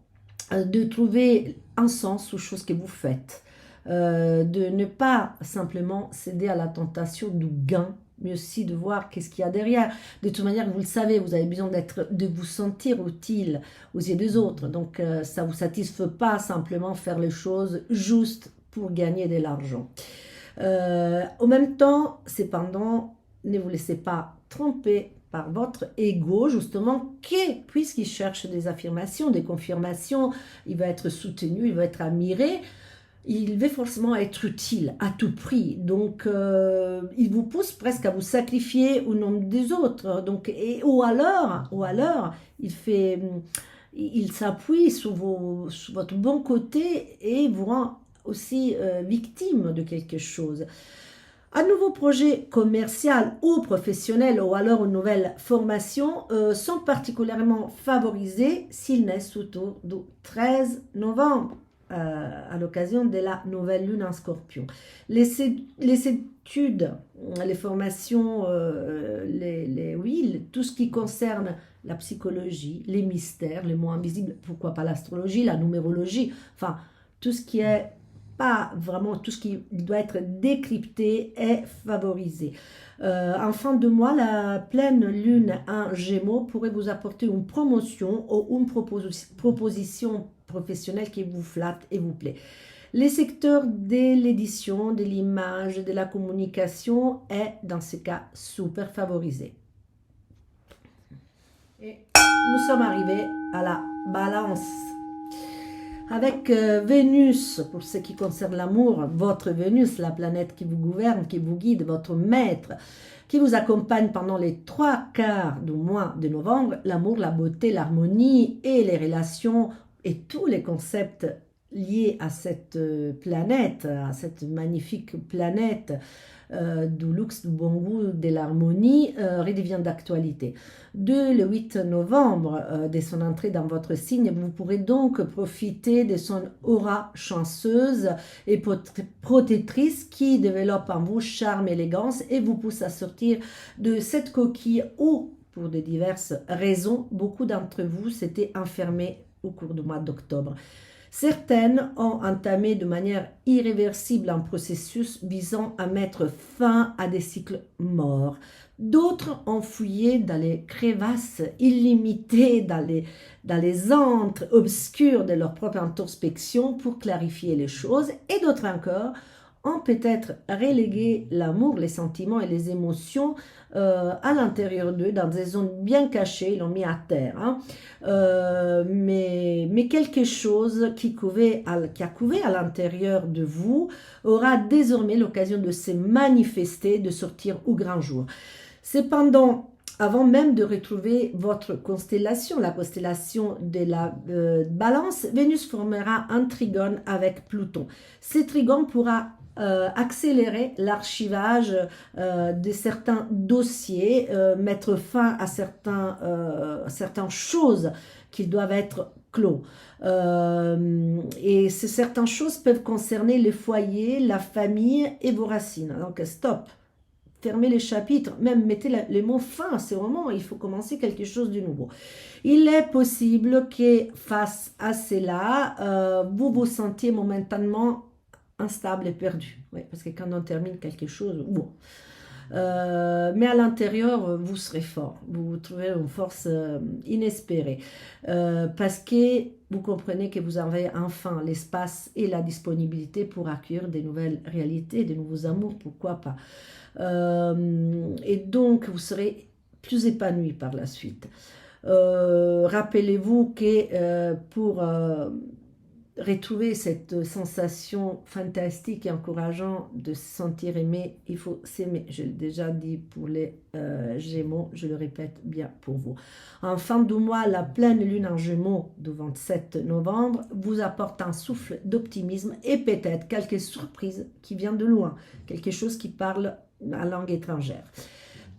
de trouver un sens aux choses que vous faites, de ne pas simplement céder à la tentation du gain, mais aussi de voir qu'est-ce qu'il y a derrière. De toute manière, vous le savez, vous avez besoin de vous sentir utile aux yeux des autres. Donc, ça ne vous satisfait pas simplement faire les choses juste pour gagner de l'argent. En même temps, cependant, ne vous laissez pas tromper par votre ego, justement, qui, puisqu'il cherche des affirmations, des confirmations, il va être soutenu, il va être admiré, il va forcément être utile à tout prix. Donc, il vous pousse presque à vous sacrifier au nom des autres. Donc, ou alors, il s'appuie sur votre bon côté et vous rend aussi victime de quelque chose. Un nouveau projet commercial ou professionnel ou alors une nouvelle formation sont particulièrement favorisés s'ils naissent autour du 13 novembre. À l'occasion de la nouvelle lune en scorpion. Les études, les formations, tout ce qui concerne la psychologie, les mystères, les mots invisibles, pourquoi pas l'astrologie, la numérologie, enfin tout ce qui est pas vraiment, tout ce qui doit être décrypté est favorisé. En fin de mois, la pleine lune en Gémeaux pourrait vous apporter une promotion ou une proposition professionnelle qui vous flatte et vous plaît. Les secteurs de l'édition, de l'image, de la communication est dans ce cas super favorisé. Et nous sommes arrivés à la balance. Avec Vénus, pour ce qui concerne l'amour, votre Vénus, la planète qui vous gouverne, qui vous guide, votre maître, qui vous accompagne pendant les 3/4 du mois de novembre, l'amour, la beauté, l'harmonie et les relations et tous les concepts liés à cette planète, à cette magnifique planète du luxe, du bon goût, de l'harmonie, redevient d'actualité. Dès le 8 novembre, de son entrée dans votre signe, vous pourrez donc profiter de son aura chanceuse et protectrice qui développe en vous charme, élégance et vous pousse à sortir de cette coquille où, pour de diverses raisons, beaucoup d'entre vous s'étaient enfermés au cours du mois d'octobre. Certaines ont entamé de manière irréversible un processus visant à mettre fin à des cycles morts. D'autres ont fouillé dans les crevasses illimitées, dans les antres obscurs de leur propre introspection pour clarifier les choses, et d'autres encore ont peut-être relégué l'amour, les sentiments et les émotions à l'intérieur d'eux, dans des zones bien cachées, ils l'ont mis à terre. Hein. Mais quelque chose qui a couvé à l'intérieur de vous aura désormais l'occasion de se manifester, de sortir au grand jour. Cependant, avant même de retrouver votre constellation, la constellation de la Balance, Vénus formera un trigone avec Pluton. Ce trigone pourra accélérer l'archivage de certains dossiers, mettre fin à certaines choses qui doivent être clos. Et certaines choses peuvent concerner le foyer, la famille et vos racines. Donc stop, fermez les chapitres, même mettez les mots fin à ce moment, il faut commencer quelque chose de nouveau. Il est possible que face à cela, vous vous sentiez momentanément instable et perdu. Oui, parce que quand on termine quelque chose, bon. Mais à l'intérieur, vous serez fort. Vous trouverez une force inespérée. Parce que vous comprenez que vous avez enfin l'espace et la disponibilité pour accueillir des nouvelles réalités, des nouveaux amours, pourquoi pas. Et donc, vous serez plus épanoui par la suite. Rappelez-vous que pour retrouver cette sensation fantastique et encourageante de se sentir aimé, il faut s'aimer. Je l'ai déjà dit pour les Gémeaux, je le répète bien pour vous. En fin de mois, la pleine lune en Gémeaux du 27 novembre vous apporte un souffle d'optimisme et peut-être quelques surprises qui viennent de loin, quelque chose qui parle en langue étrangère.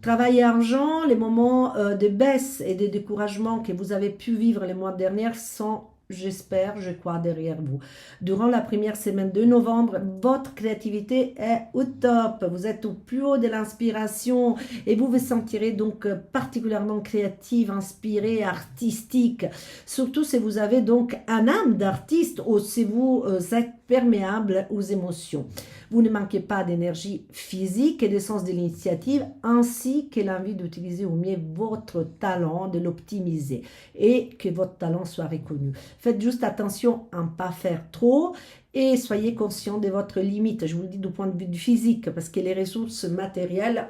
Travail et argent, les moments de baisse et de découragement que vous avez pu vivre les mois derniers sont, j'espère, je crois, derrière vous. Durant la première semaine de novembre, votre créativité est au top. Vous êtes au plus haut de l'inspiration et vous vous sentirez donc particulièrement créative, inspirée, artistique. Surtout si vous avez donc un âme d'artiste ou si vous êtes perméable aux émotions. Vous ne manquez pas d'énergie physique et de sens de l'initiative, ainsi que l'envie d'utiliser au mieux votre talent, de l'optimiser et que votre talent soit reconnu. Faites juste attention à ne pas faire trop et soyez conscient de votre limite. Je vous le dis du point de vue du physique, parce que les ressources matérielles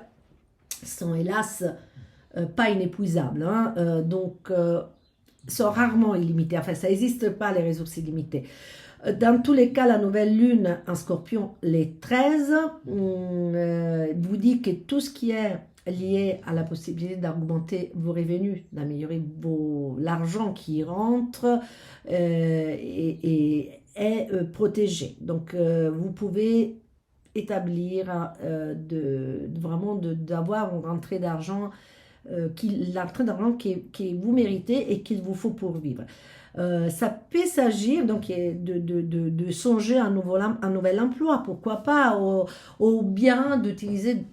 sont hélas pas inépuisables. Donc, sont rarement illimitées. Enfin, ça n'existe pas les ressources illimitées. Dans tous les cas, la nouvelle lune en Scorpion, les 13, vous dit que tout ce qui est lié à la possibilité d'augmenter vos revenus, d'améliorer l'argent qui rentre est protégé. Donc, vous pouvez établir vraiment d'avoir une rentrée d'argent que vous méritez et qu'il vous faut pour vivre. Ça peut s'agir donc de songer à un nouvel emploi, pourquoi pas, ou bien d'utiliser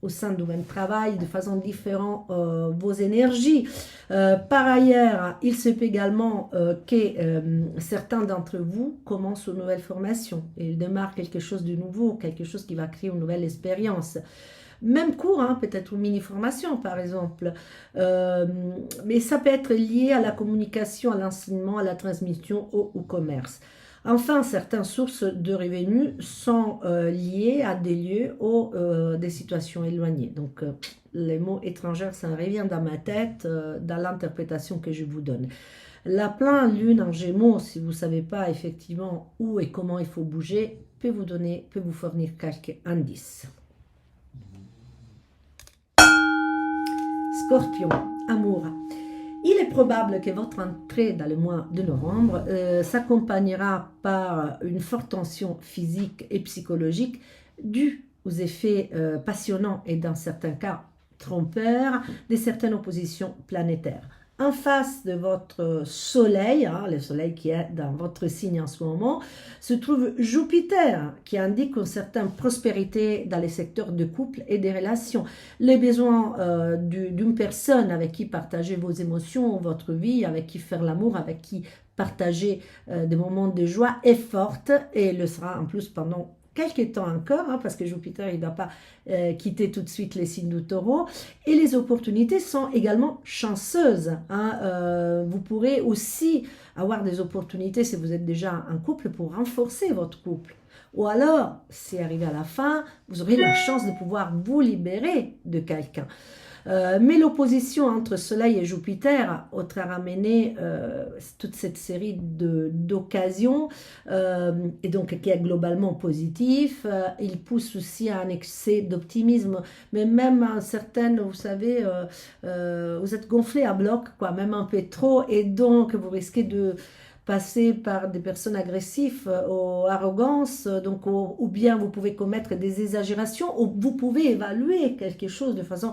au sein de votre travail de façon différente vos énergies. Par ailleurs, il se peut également que certains d'entre vous commencent une nouvelle formation. Ils démarrent quelque chose de nouveau, quelque chose qui va créer une nouvelle expérience. Même cours, peut-être une mini-formation par exemple, mais ça peut être lié à la communication, à l'enseignement, à la transmission au commerce. Enfin, certaines sources de revenus sont liées à des lieux ou des situations éloignées. Donc, les mots étrangers, ça revient dans ma tête, dans l'interprétation que je vous donne. La pleine lune en Gémeaux, si vous ne savez pas effectivement où et comment il faut bouger, peut vous fournir quelques indices. Scorpion, amour. Il est probable que votre entrée dans le mois de novembre s'accompagnera par une forte tension physique et psychologique due aux effets passionnants et dans certains cas trompeurs de certaines oppositions planétaires. En face de votre soleil, le soleil qui est dans votre signe en ce moment, se trouve Jupiter qui indique une certaine prospérité dans les secteurs de couple et des relations. Les besoins d'une personne avec qui partager vos émotions, votre vie, avec qui faire l'amour, avec qui partager des moments de joie est forte et le sera en plus pendant quelques temps encore, parce que Jupiter, il ne doit pas quitter tout de suite les signes du Taureau. Et les opportunités sont également chanceuses. Vous pourrez aussi avoir des opportunités si vous êtes déjà en couple pour renforcer votre couple. Ou alors, si arrivé à la fin, vous aurez la chance de pouvoir vous libérer de quelqu'un. Mais l'opposition entre Soleil et Jupiter aurait ramené toute cette série d'occasions et donc qui est globalement positif. Il pousse aussi à un excès d'optimisme, mais même à certaines, vous savez, vous êtes gonflé à bloc, même un peu trop, et donc vous risquez de passer par des personnes agressives ou arrogances, donc ou bien vous pouvez commettre des exagérations, ou vous pouvez évaluer quelque chose de façon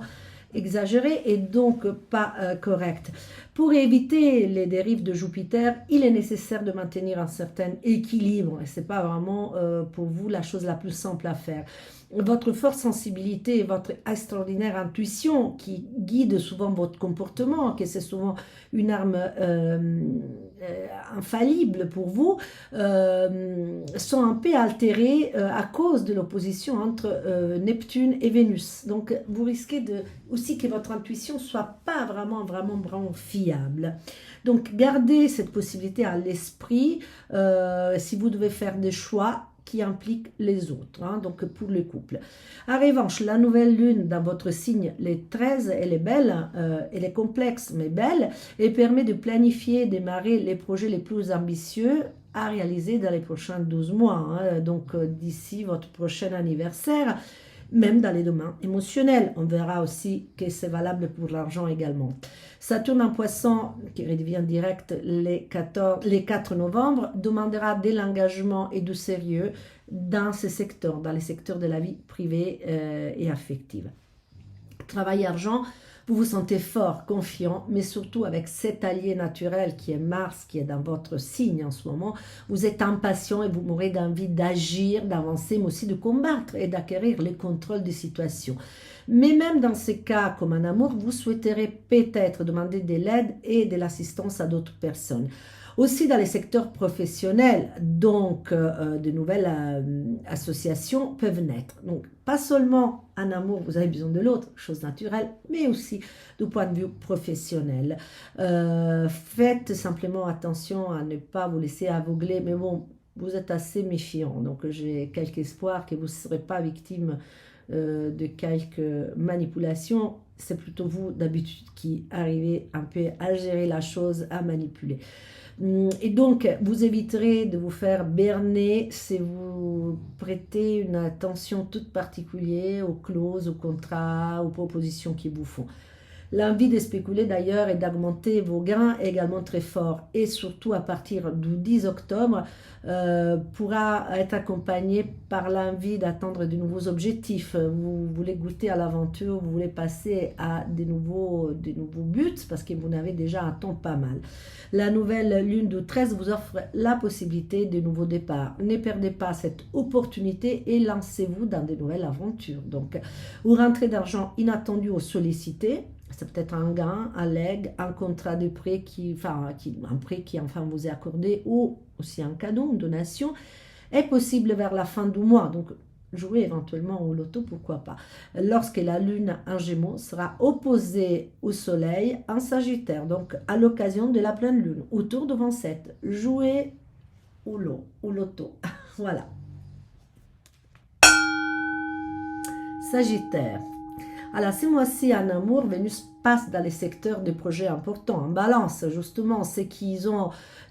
exagéré et donc pas correct. Pour éviter les dérives de Jupiter, il est nécessaire de maintenir un certain équilibre et ce n'est pas vraiment pour vous la chose la plus simple à faire. Votre forte sensibilité et votre extraordinaire intuition qui guide souvent votre comportement, que c'est souvent une arme infaillible pour vous, sont un peu altérées à cause de l'opposition entre Neptune et Vénus. Donc vous risquez aussi que votre intuition soit pas vraiment fiable. Donc gardez cette possibilité à l'esprit si vous devez faire des choix. qui implique les autres, hein, donc pour le couple. En revanche, la nouvelle lune dans votre signe, les 13, elle est belle, elle est complexe mais belle, et permet de planifier, démarrer les projets les plus ambitieux à réaliser dans les prochains 12 mois, hein, donc d'ici votre prochain anniversaire, même dans les domaines émotionnels. On verra aussi que c'est valable pour l'argent également. Saturne en poisson, qui redevient direct les 4 novembre, demandera de l'engagement et du sérieux dans ces secteurs, dans les secteurs de la vie privée et affective. Travail argent, vous vous sentez fort, confiant, mais surtout avec cet allié naturel qui est Mars, qui est dans votre signe en ce moment, vous êtes impatient et vous mourrez d'envie d'agir, d'avancer, mais aussi de combattre et d'acquérir le contrôle des situations. Mais même dans ces cas, comme en amour, vous souhaiterez peut-être demander de l'aide et de l'assistance à d'autres personnes. Aussi dans les secteurs professionnels, donc de nouvelles associations peuvent naître. Donc pas seulement en amour, vous avez besoin de l'autre, chose naturelle, mais aussi du point de vue professionnel. Faites simplement attention à ne pas vous laisser aveugler, mais bon, vous êtes assez méfiant, donc j'ai quelque espoir que vous ne serez pas victime de quelques manipulations. C'est plutôt vous d'habitude qui arrivez un peu à gérer la chose, à manipuler. Et donc, vous éviterez de vous faire berner si vous prêtez une attention toute particulière aux clauses, aux contrats, aux propositions qui vous font. L'envie de spéculer d'ailleurs et d'augmenter vos gains est également très fort et surtout à partir du 10 octobre pourra être accompagné par l'envie d'atteindre de nouveaux objectifs. Vous voulez goûter à l'aventure, vous voulez passer à de nouveaux buts parce que vous en avez déjà atteint pas mal. La nouvelle lune du 13 vous offre la possibilité de nouveaux départs. Ne perdez pas cette opportunité et lancez-vous dans de nouvelles aventures. Donc, vous rentrez d'argent inattendu ou sollicité. C'est peut-être un gain, un leg, un contrat de prêt un prêt qui enfin vous est accordé ou aussi un cadeau, une donation, est possible vers la fin du mois. Donc, jouer éventuellement au loto, pourquoi pas. Lorsque la lune en Gémeaux sera opposée au soleil en Sagittaire, donc à l'occasion de la pleine lune, autour de 27. Jouer au loto. Voilà. Sagittaire. Alors, ce mois-ci, en amour, Vénus passe dans les secteurs des projets importants. En balance, justement, c'est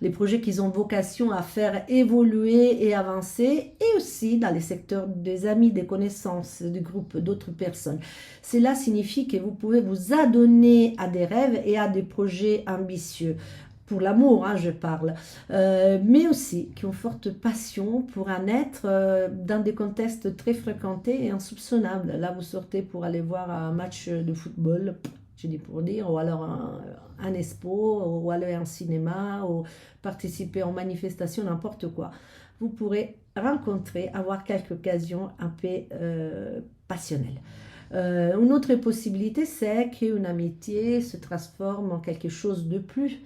les projets qui ont vocation à faire évoluer et avancer, et aussi dans les secteurs des amis, des connaissances, du groupe, d'autres personnes. Cela signifie que vous pouvez vous adonner à des rêves et à des projets ambitieux. Pour l'amour, hein, je parle, mais aussi qui ont forte passion pour un être dans des contextes très fréquentés et insoupçonnables. Là, vous sortez pour aller voir un match de football, je dis pour dire, ou alors un expo, ou aller à un cinéma, ou participer en manifestation, n'importe quoi. Vous pourrez rencontrer, avoir quelques occasions un peu passionnelles. Une autre possibilité, c'est qu'une amitié se transforme en quelque chose de plus,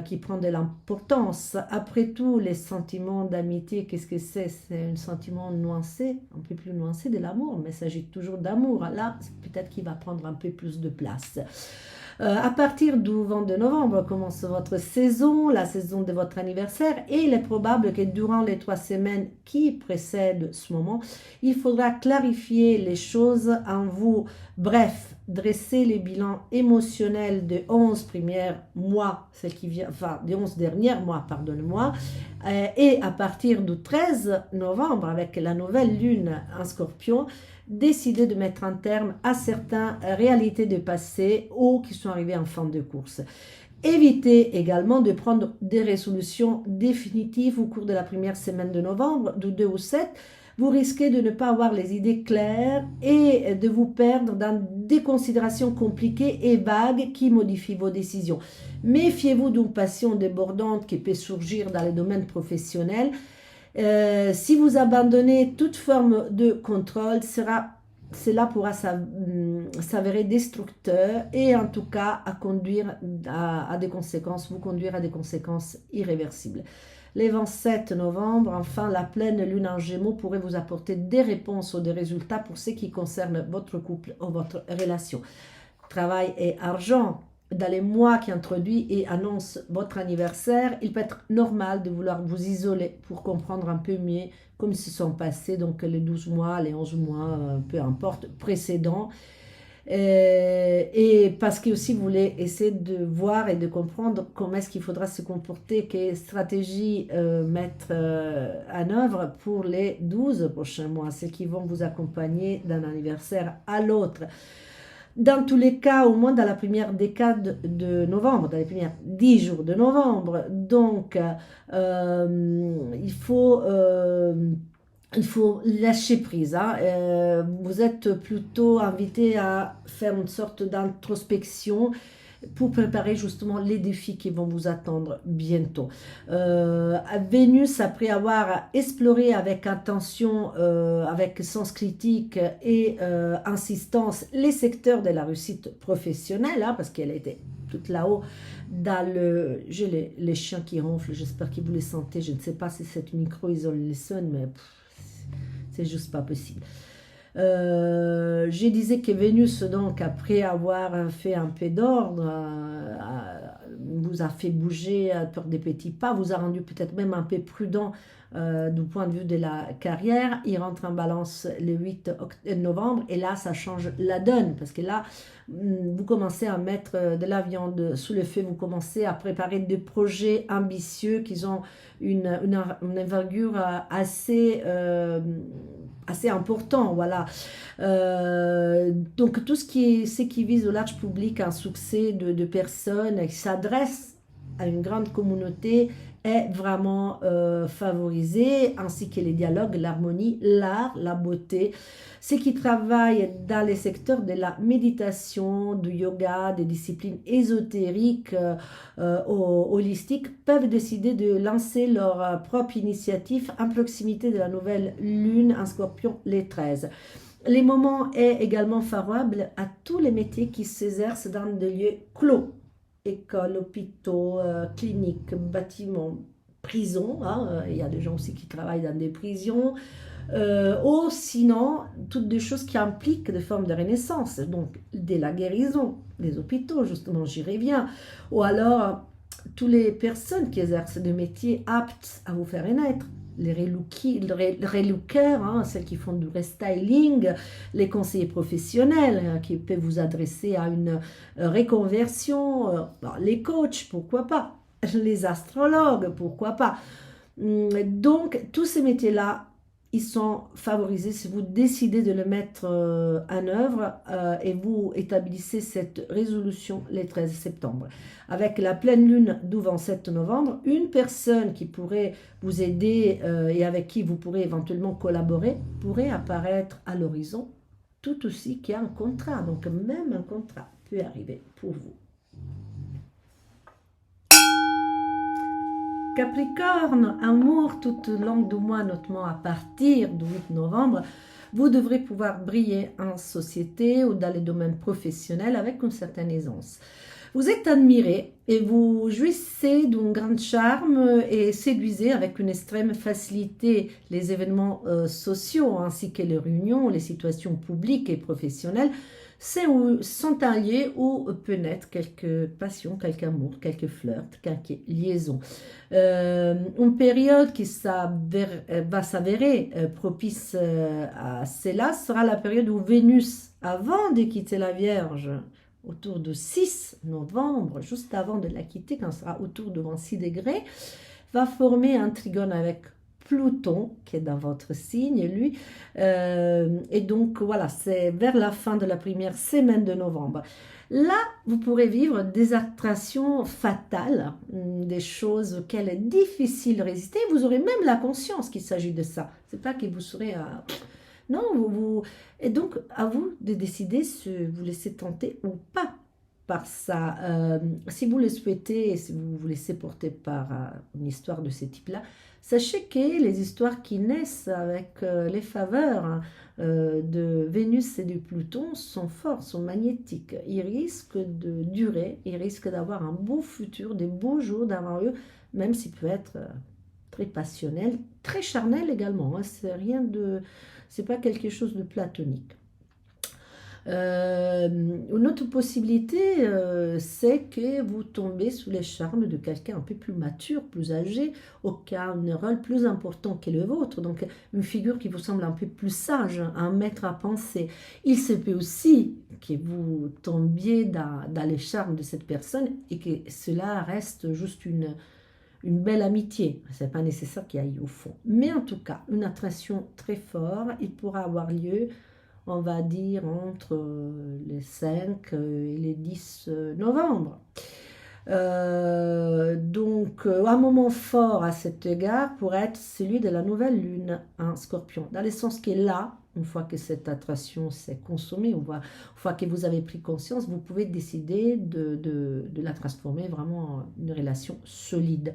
qui prend de l'importance. Après tout, les sentiments d'amitié, qu'est-ce que c'est? C'est un sentiment nuancé, un peu plus nuancé de l'amour, mais il s'agit toujours d'amour. Là, peut-être qu'il va prendre un peu plus de place. À partir du 22 novembre commence votre saison, la saison de votre anniversaire, et il est probable que durant les 3 semaines qui précèdent ce moment, il faudra clarifier les choses en vous. Bref, dresser les bilans émotionnels des 11 premiers mois, des 11 derniers mois, pardonnez-moi, et à partir du 13 novembre, avec la nouvelle lune en Scorpion, décider de mettre un terme à certaines réalités du passé ou qui sont arrivées en fin de course. Évitez également de prendre des résolutions définitives au cours de la première semaine de novembre, du 2 au 7. Vous risquez de ne pas avoir les idées claires et de vous perdre dans des considérations compliquées et vagues qui modifient vos décisions. Méfiez-vous d'une passion débordante qui peut surgir dans les domaines professionnels. Si vous abandonnez toute forme de contrôle, cela pourra s'avérer destructeur et en tout cas à conduire à des conséquences, vous conduire à des conséquences irréversibles. Les 27 novembre, enfin, la pleine lune en Gémeaux pourrait vous apporter des réponses ou des résultats pour ce qui concerne votre couple ou votre relation. Travail et argent. dans les mois qui introduit et annonce votre anniversaire, il peut être normal de vouloir vous isoler pour comprendre un peu mieux comment se sont passés donc les 12 mois, les 11 mois, peu importe, précédents. Et parce que aussi vous voulez essayer de voir et de comprendre comment est-ce qu'il faudra se comporter, quelle stratégie mettre en œuvre pour les 12 prochains mois, ceux qui vont vous accompagner d'un anniversaire à l'autre. Dans tous les cas, au moins dans la première décade de novembre, dans les premiers 10 jours de novembre. Donc, il faut lâcher prise. Hein. Vous êtes plutôt invité à faire une sorte d'introspection pour préparer justement les défis qui vont vous attendre bientôt. Vénus, après avoir exploré avec attention, avec sens critique et insistance les secteurs de la réussite professionnelle, hein, parce qu'elle était toute là-haut dans le... J'ai les chiens qui ronflent, j'espère que vous les sentez, je ne sais pas si cette micro isole les sons, mais c'est juste pas possible. Je disais que Vénus, donc, après avoir fait un peu d'ordre, vous a fait bouger pour des petits pas, vous a rendu peut-être même un peu prudent du point de vue de la carrière. Il rentre en balance le 8 novembre et là, ça change la donne parce que là, vous commencez à mettre de la viande sous le feu, vous commencez à préparer des projets ambitieux qui ont une envergure assez important, voilà. Donc tout ce qui vise au large public, un succès de personnes qui s'adressent à une grande communauté est vraiment favorisé, ainsi que les dialogues, l'harmonie, l'art, la beauté. Ceux qui travaillent dans les secteurs de la méditation, du yoga, des disciplines ésotériques, holistiques, peuvent décider de lancer leur propre initiative en proximité de la nouvelle lune en Scorpion les 13. Les moments est également favorable à tous les métiers qui s'exercent dans des lieux clos. Écoles, hôpitaux, cliniques, bâtiments, prisons. Hein, il y a des gens aussi qui travaillent dans des prisons. Ou sinon, toutes des choses qui impliquent des formes de renaissance. Donc, de la guérison, des hôpitaux, justement, j'y reviens. Ou alors, toutes les personnes qui exercent des métiers aptes à vous faire renaître. Les relookers, hein, celles qui font du restyling, les conseillers professionnels hein, qui peuvent vous adresser à une reconversion, les coachs, pourquoi pas, les astrologues, pourquoi pas. Donc, tous ces métiers-là, ils sont favorisés si vous décidez de le mettre en œuvre et vous établissez cette résolution le 13 septembre. Avec la pleine lune du 27 novembre, une personne qui pourrait vous aider et avec qui vous pourrez éventuellement collaborer pourrait apparaître à l'horizon tout aussi qu'il y a un contrat. Donc même un contrat peut arriver pour vous. Capricorne, amour tout au long du mois, notamment à partir du 8 novembre, vous devrez pouvoir briller en société ou dans les domaines professionnels avec une certaine aisance. Vous êtes admiré et vous jouissez d'un grand charme et séduisez avec une extrême facilité les événements sociaux ainsi que les réunions, les situations publiques et professionnelles sont un lieu où peut naître quelques passions, quelques amours, quelques flirts, quelques liaisons. Une période qui va s'avérer propice à cela sera la période où Vénus, avant de quitter la Vierge, autour de 6 novembre, juste avant de la quitter, quand ce sera autour de 26 degrés, va former un trigone avec Pluton, qui est dans votre signe, lui. Et donc, voilà, c'est vers la fin de la première semaine de novembre. Là, vous pourrez vivre des attractions fatales, des choses auxquelles est difficile de résister. Vous aurez même la conscience qu'il s'agit de ça. C'est pas que vous serez à... Non, et donc, à vous de décider si vous laissez tenter ou pas par ça. Si vous le souhaitez et si vous vous laissez porter par une histoire de ce type-là, sachez que les histoires qui naissent avec les faveurs de Vénus et de Pluton sont fortes, sont magnétiques. Ils risquent de durer, ils risquent d'avoir un beau futur, des beaux jours devant eux, même s'il peut être très passionnel, très charnel également. Hein. C'est pas quelque chose de platonique. Une autre possibilité, c'est que vous tombez sous les charmes de quelqu'un un peu plus mature, plus âgé, au cas un rôle plus important que le vôtre. Donc, une figure qui vous semble un peu plus sage, un maître à penser. Il se peut aussi que vous tombiez dans les charmes de cette personne et que cela reste juste une belle amitié. Ce n'est pas nécessaire qu'il y aille au fond. Mais en tout cas, une attraction très forte, il pourra avoir lieu, on va dire, entre les 5 et les 10 novembre. Un moment fort à cet égard pourrait être celui de la nouvelle lune en Scorpion, dans le sens que là, une fois que cette attraction s'est consommée, une fois que vous avez pris conscience, vous pouvez décider de la transformer vraiment en une relation solide.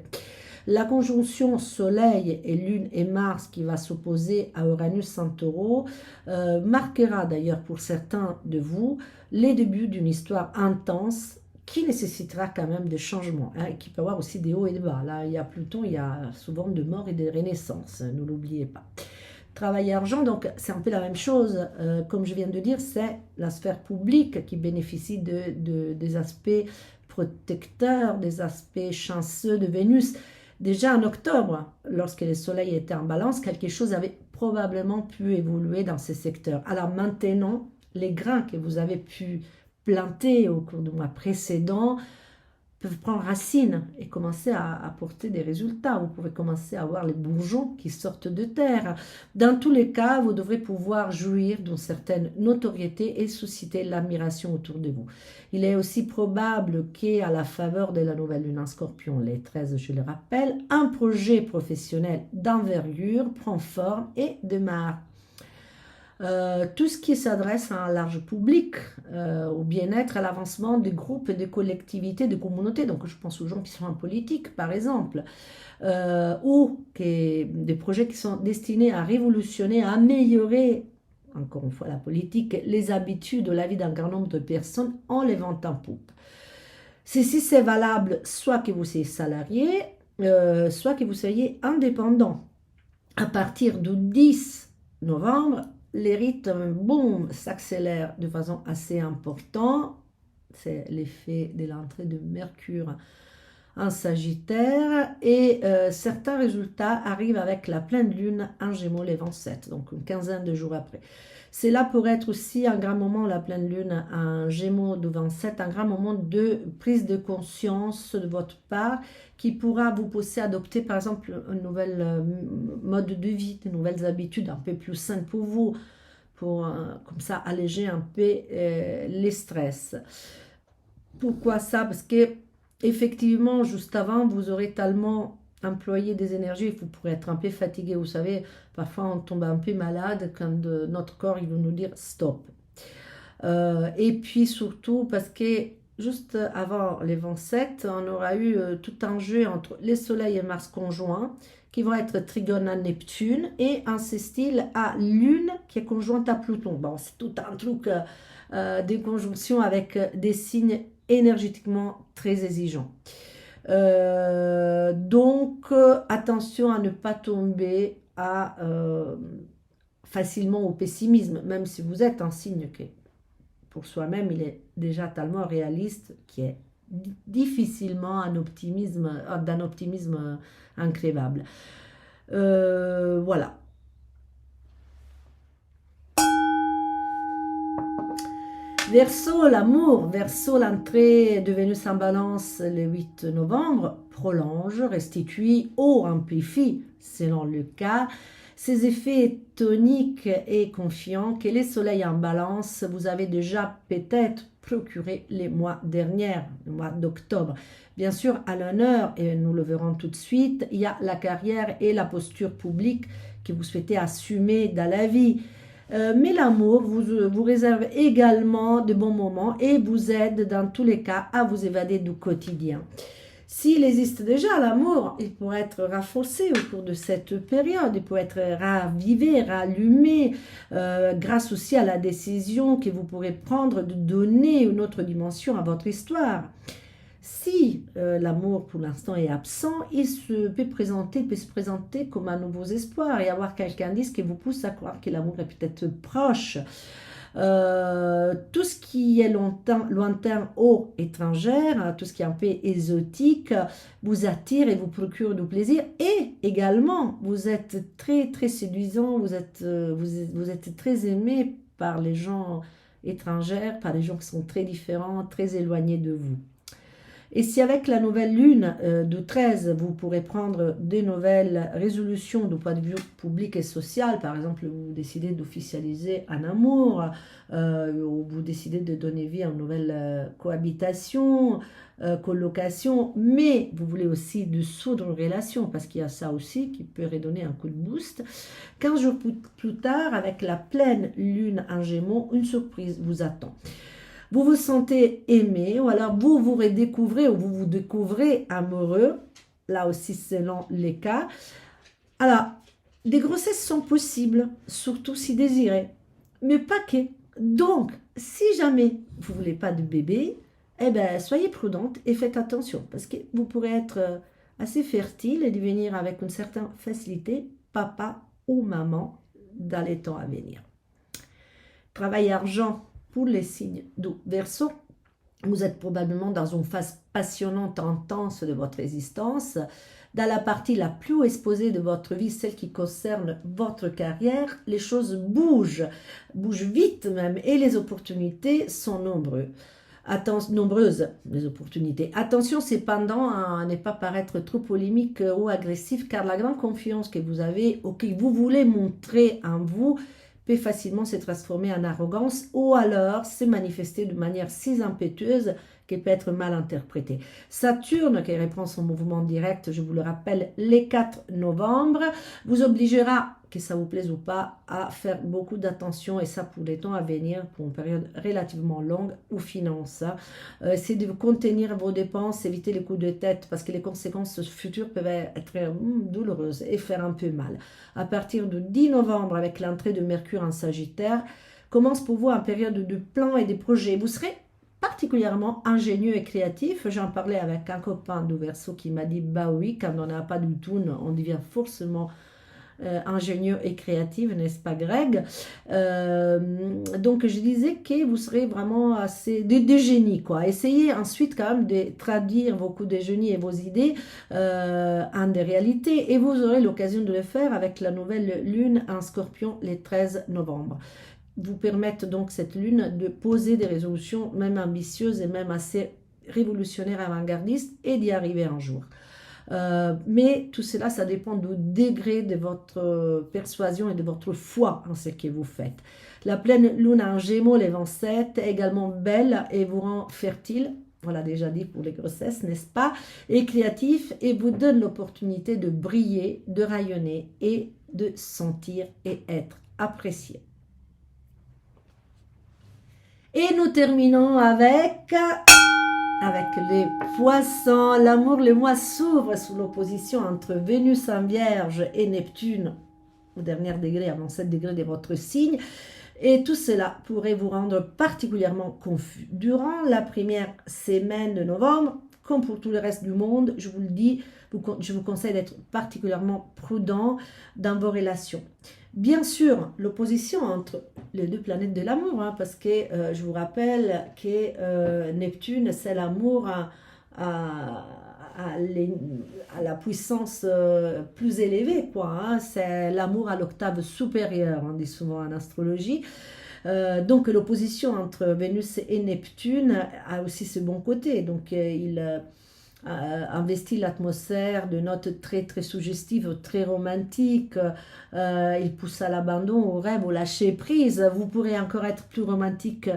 La conjonction Soleil et Lune et Mars qui va s'opposer à Uranus en Taureau marquera d'ailleurs pour certains de vous les débuts d'une histoire intense qui nécessitera quand même des changements, hein, et qui peut avoir aussi des hauts et des bas. Là, il y a Pluton, il y a souvent de morts et de renaissances, ne l'oubliez pas. Travail et argent, donc c'est un peu la même chose. Comme je viens de dire, c'est la sphère publique qui bénéficie des aspects protecteurs, des aspects chanceux de Vénus. Déjà en octobre, lorsque le soleil était en balance, quelque chose avait probablement pu évoluer dans ces secteurs. Alors maintenant, les grains que vous avez pu plantés au cours du mois précédent peuvent prendre racine et commencer à apporter des résultats. Vous pouvez commencer à voir les bourgeons qui sortent de terre. Dans tous les cas, vous devrez pouvoir jouir d'une certaine notoriété et susciter l'admiration autour de vous. Il est aussi probable qu'à la faveur de la nouvelle lune en Scorpion, les 13, je le rappelle, un projet professionnel d'envergure prend forme et démarre. Tout ce qui s'adresse à un large public, au bien-être, à l'avancement des groupes, des collectivités, des communautés. Donc je pense aux gens qui sont en politique, par exemple, ou des projets qui sont destinés à révolutionner, à améliorer, encore une fois la politique, les habitudes de la vie d'un grand nombre de personnes en les vent en poupe. Ceci, c'est valable soit que vous soyez salarié, soit que vous soyez indépendant. À partir du 10 novembre, les rythmes, boum, s'accélèrent de façon assez importante. C'est l'effet de l'entrée de Mercure en Sagittaire. Et certains résultats arrivent avec la pleine lune en Gémeaux les 27, donc une quinzaine de jours après. C'est là pour être aussi un grand moment, la pleine lune en Gémeaux du 27, un grand moment de prise de conscience de votre part qui pourra vous pousser à adopter par exemple un nouvel mode de vie, de nouvelles habitudes un peu plus saines pour vous, pour comme ça alléger un peu les stress. Pourquoi ça? Parce que effectivement, juste avant, vous aurez tellement employer des énergies, vous pourrez être un peu fatigué, vous savez, parfois on tombe un peu malade quand notre corps il veut nous dire stop. Et puis surtout parce que juste avant les 27, on aura eu tout un jeu entre les soleils et Mars conjoints qui vont être trigone à Neptune et un sextile à Lune qui est conjointe à Pluton. Bon, c'est tout un truc des conjonctions avec des signes énergétiquement très exigeants. Donc attention à ne pas tomber facilement au pessimisme, même si vous êtes un signe que pour soi-même il est déjà tellement réaliste qu'il est difficilement d'un optimisme incrévable. Voilà. Verseau, l'amour. Verseau, l'entrée de Vénus en balance le 8 novembre prolonge, restitue ou amplifie, selon le cas, ces effets toniques et confiants que les soleils en balance vous avez déjà peut-être procuré les mois derniers, le mois d'octobre. Bien sûr, à l'honneur, et nous le verrons tout de suite, il y a la carrière et la posture publique que vous souhaitez assumer dans la vie. Mais l'amour vous réserve également de bons moments et vous aide dans tous les cas à vous évader du quotidien. S'il existe déjà l'amour, il pourrait être renforcé au cours de cette période, il peut être ravivé, rallumé, grâce aussi à la décision que vous pourrez prendre de donner une autre dimension à votre histoire. Si l'amour pour l'instant est absent, il peut se présenter comme un nouveau espoir et avoir quelques indices qui vous poussent à croire que l'amour est peut-être proche. Tout ce qui est lointain, haut, étrangère, tout ce qui est un peu exotique, vous attire et vous procure du plaisir. Et également, vous êtes très, très séduisant, vous êtes très aimé par les gens étrangères, par les gens qui sont très différents, très éloignés de vous. Et si avec la nouvelle lune du 13, vous pourrez prendre des nouvelles résolutions du point de vue public et social, par exemple, vous décidez d'officialiser un amour, ou vous décidez de donner vie à une nouvelle cohabitation, colocation, mais vous voulez aussi dissoudre une relation, parce qu'il y a ça aussi qui peut redonner un coup de boost. 15 jours plus tard, avec la pleine lune en Gémeaux, une surprise vous attend. Vous vous sentez aimé, ou alors vous vous redécouvrez, ou vous vous découvrez amoureux, là aussi selon les cas. Alors, des grossesses sont possibles, surtout si désirées, mais pas que. Donc, si jamais vous ne voulez pas de bébé, eh ben, soyez prudente et faites attention, parce que vous pourrez être assez fertile et devenir avec une certaine facilité papa ou maman dans les temps à venir. Travail argent pour les signes du Verseau. Vous êtes probablement dans une phase passionnante, intense de votre existence. Dans la partie la plus exposée de votre vie, celle qui concerne votre carrière, les choses bougent vite même, et les opportunités sont nombreuses, les opportunités. Attention cependant à ne pas paraître trop polémique ou agressif, car la grande confiance que vous avez ou que vous voulez montrer en vous peut facilement se transformer en arrogance ou alors se manifester de manière si impétueuse qu'elle peut être mal interprétée. Saturne, qui reprend son mouvement direct, je vous le rappelle, les 4 novembre, vous obligera, que ça vous plaise ou pas, à faire beaucoup d'attention, et ça pour les temps à venir, pour une période relativement longue, aux finances. Essayez de contenir vos dépenses, éviter les coups de tête, parce que les conséquences futures peuvent être douloureuses et faire un peu mal. À partir du 10 novembre, avec l'entrée de Mercure en Sagittaire, commence pour vous une période de plans et de projets. Vous serez particulièrement ingénieux et créatif. J'en parlais avec un copain du Verseau qui m'a dit, bah oui, quand on n'a pas du tout, on devient forcément ingénieux et créatif, n'est-ce pas Greg? Donc je disais que vous serez vraiment assez des génies, quoi. Essayez ensuite quand même de traduire vos coups de génie et vos idées en des réalités, et vous aurez l'occasion de le faire avec la nouvelle lune en Scorpion le 13 novembre. Vous permettent donc cette lune de poser des résolutions même ambitieuses et même assez révolutionnaires, avant-gardistes, et d'y arriver un jour. Mais tout cela, ça dépend du degré de votre persuasion et de votre foi en ce que vous faites. La pleine lune en Gémeaux, les 27, est également belle et vous rend fertile. On l'a déjà dit pour les grossesses, n'est-ce pas? Et créatif, et vous donne l'opportunité de briller, de rayonner et de sentir et être apprécié. Et nous terminons avec les poissons. L'amour, le mois s'ouvre sous l'opposition entre Vénus en Vierge et Neptune au dernier degré, avant 7 degrés de votre signe. Et tout cela pourrait vous rendre particulièrement confus. Durant la première semaine de novembre, comme pour tout le reste du monde, je vous le dis, je vous conseille d'être particulièrement prudent dans vos relations. Bien sûr, l'opposition entre les deux planètes de l'amour, hein, parce que je vous rappelle que Neptune, c'est l'amour à la puissance plus élevée, quoi, hein, c'est l'amour à l'octave supérieure, on dit souvent en astrologie. Donc l'opposition entre Vénus et Neptune a aussi ce bon côté, donc il investit l'atmosphère de notes très très suggestives, très romantiques, il pousse à l'abandon, au rêve, au lâcher prise. Vous pourrez encore être plus romantique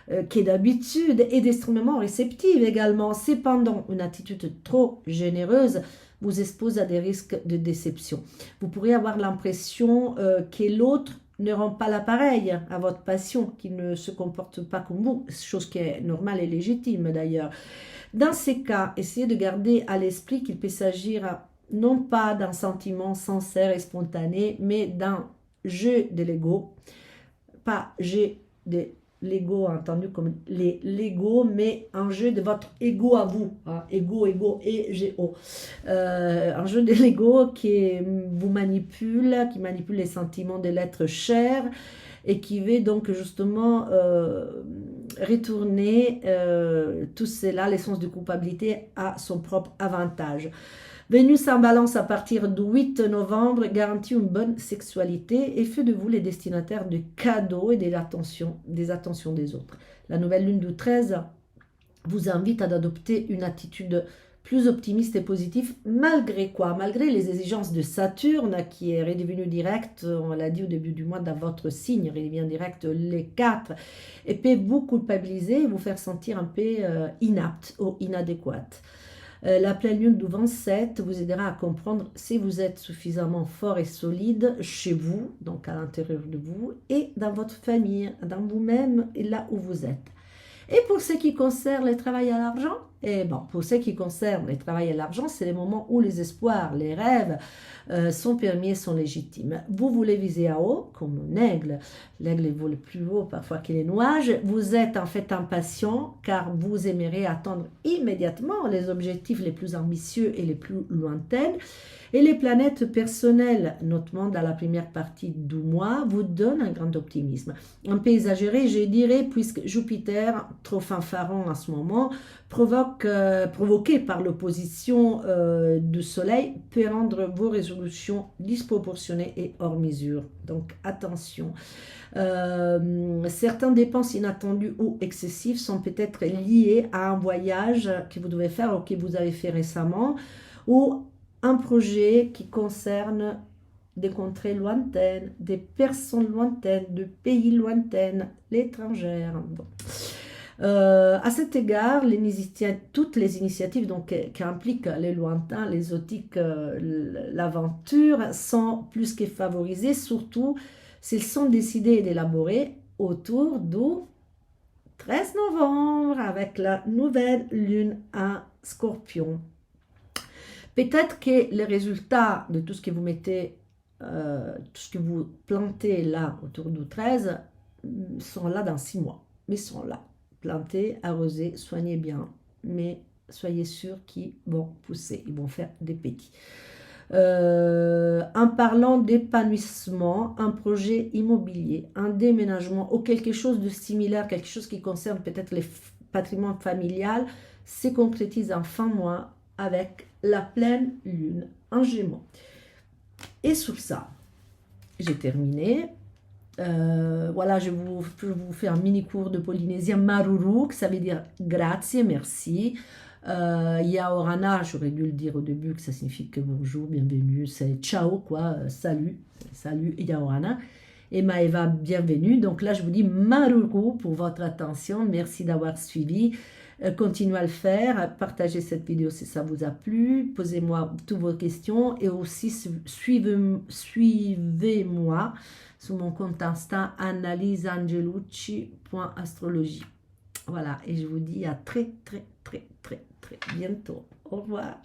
que d'habitude et extrêmement réceptive également. Cependant, une attitude trop généreuse vous expose à des risques de déception. Vous pourrez avoir l'impression que l'autre ne rend pas l'appareil à votre passion, qui ne se comporte pas comme vous, chose qui est normale et légitime d'ailleurs. Dans ces cas, essayez de garder à l'esprit qu'il peut s'agir non pas d'un sentiment sincère et spontané, mais d'un jeu de l'ego, pas jeu de l'ego entendu comme l'ego, mais un jeu de votre ego à vous, hein, ego, ego. Un jeu de l'ego qui vous manipule, qui manipule les sentiments de l'être cher et qui veut donc justement retourner tout cela, l'essence de culpabilité, à son propre avantage. Vénus en balance à partir du 8 novembre garantit une bonne sexualité et fait de vous les destinataires de cadeaux et des attentions des autres. La nouvelle lune du 13 vous invite à adopter une attitude plus optimiste et positive, malgré quoi? Malgré les exigences de Saturne, qui est redevenu direct, on l'a dit au début du mois, dans votre signe, il devient direct les 4, et peut vous culpabiliser et vous faire sentir un peu inapte ou inadéquate. La pleine lune du 27 vous aidera à comprendre si vous êtes suffisamment fort et solide chez vous, donc à l'intérieur de vous, et dans votre famille, dans vous-même et là où vous êtes. Et pour ce qui concerne le travail à l'argent, pour ce qui concerne le travail à l'argent, c'est les moments où les espoirs, les rêves sont permis et sont légitimes. Vous voulez viser à haut, comme un aigle. L'aigle vole plus haut parfois que les nuages. Vous êtes en fait impatient car vous aimerez atteindre immédiatement les objectifs les plus ambitieux et les plus lointains. Et les planètes personnelles, notamment dans la première partie du mois, vous donnent un grand optimisme. Un peu exagéré, je dirais, puisque Jupiter, trop fanfaron en ce moment, provoqué par l'opposition du Soleil, peut rendre vos résolutions disproportionnées et hors mesure. Donc attention. Certaines dépenses inattendues ou excessives sont peut-être liées à un voyage que vous devez faire ou que vous avez fait récemment, ou un projet qui concerne des contrées lointaines, des personnes lointaines, de pays lointains, l'étrangère. Bon. À cet égard, toutes les initiatives donc, qui impliquent les lointains, l'exotique, l'aventure, sont plus que favorisées, surtout s'ils sont décidés d'élaborer autour du 13 novembre avec la nouvelle lune en Scorpion. Peut-être que les résultats de tout ce que vous mettez, tout ce que vous plantez là autour du 13 sont là dans 6 mois, mais sont là. Plantez, arrosez, soignez bien, mais soyez sûr qu'ils vont pousser, ils vont faire des petits. En parlant d'épanouissement, un projet immobilier, un déménagement ou quelque chose de similaire, quelque chose qui concerne peut-être le patrimoine familial, se concrétise en fin de mois avec la pleine lune en Gémeaux. Et sur ça, j'ai terminé. Voilà, je vous fais un mini cours de polynésien maruru, que ça veut dire grazie, merci. Yaorana, j'aurais dû le dire au début que ça signifie que bonjour, bienvenue, c'est ciao quoi, salut Yaorana. Et Maeva, bienvenue. Donc là, je vous dis maruru pour votre attention. Merci d'avoir suivi. Continuez à le faire, partagez cette vidéo si ça vous a plu, posez-moi toutes vos questions et aussi suivez-moi sur mon compte Insta analyseangelucci.astrologie. Voilà, et je vous dis à très bientôt. Au revoir.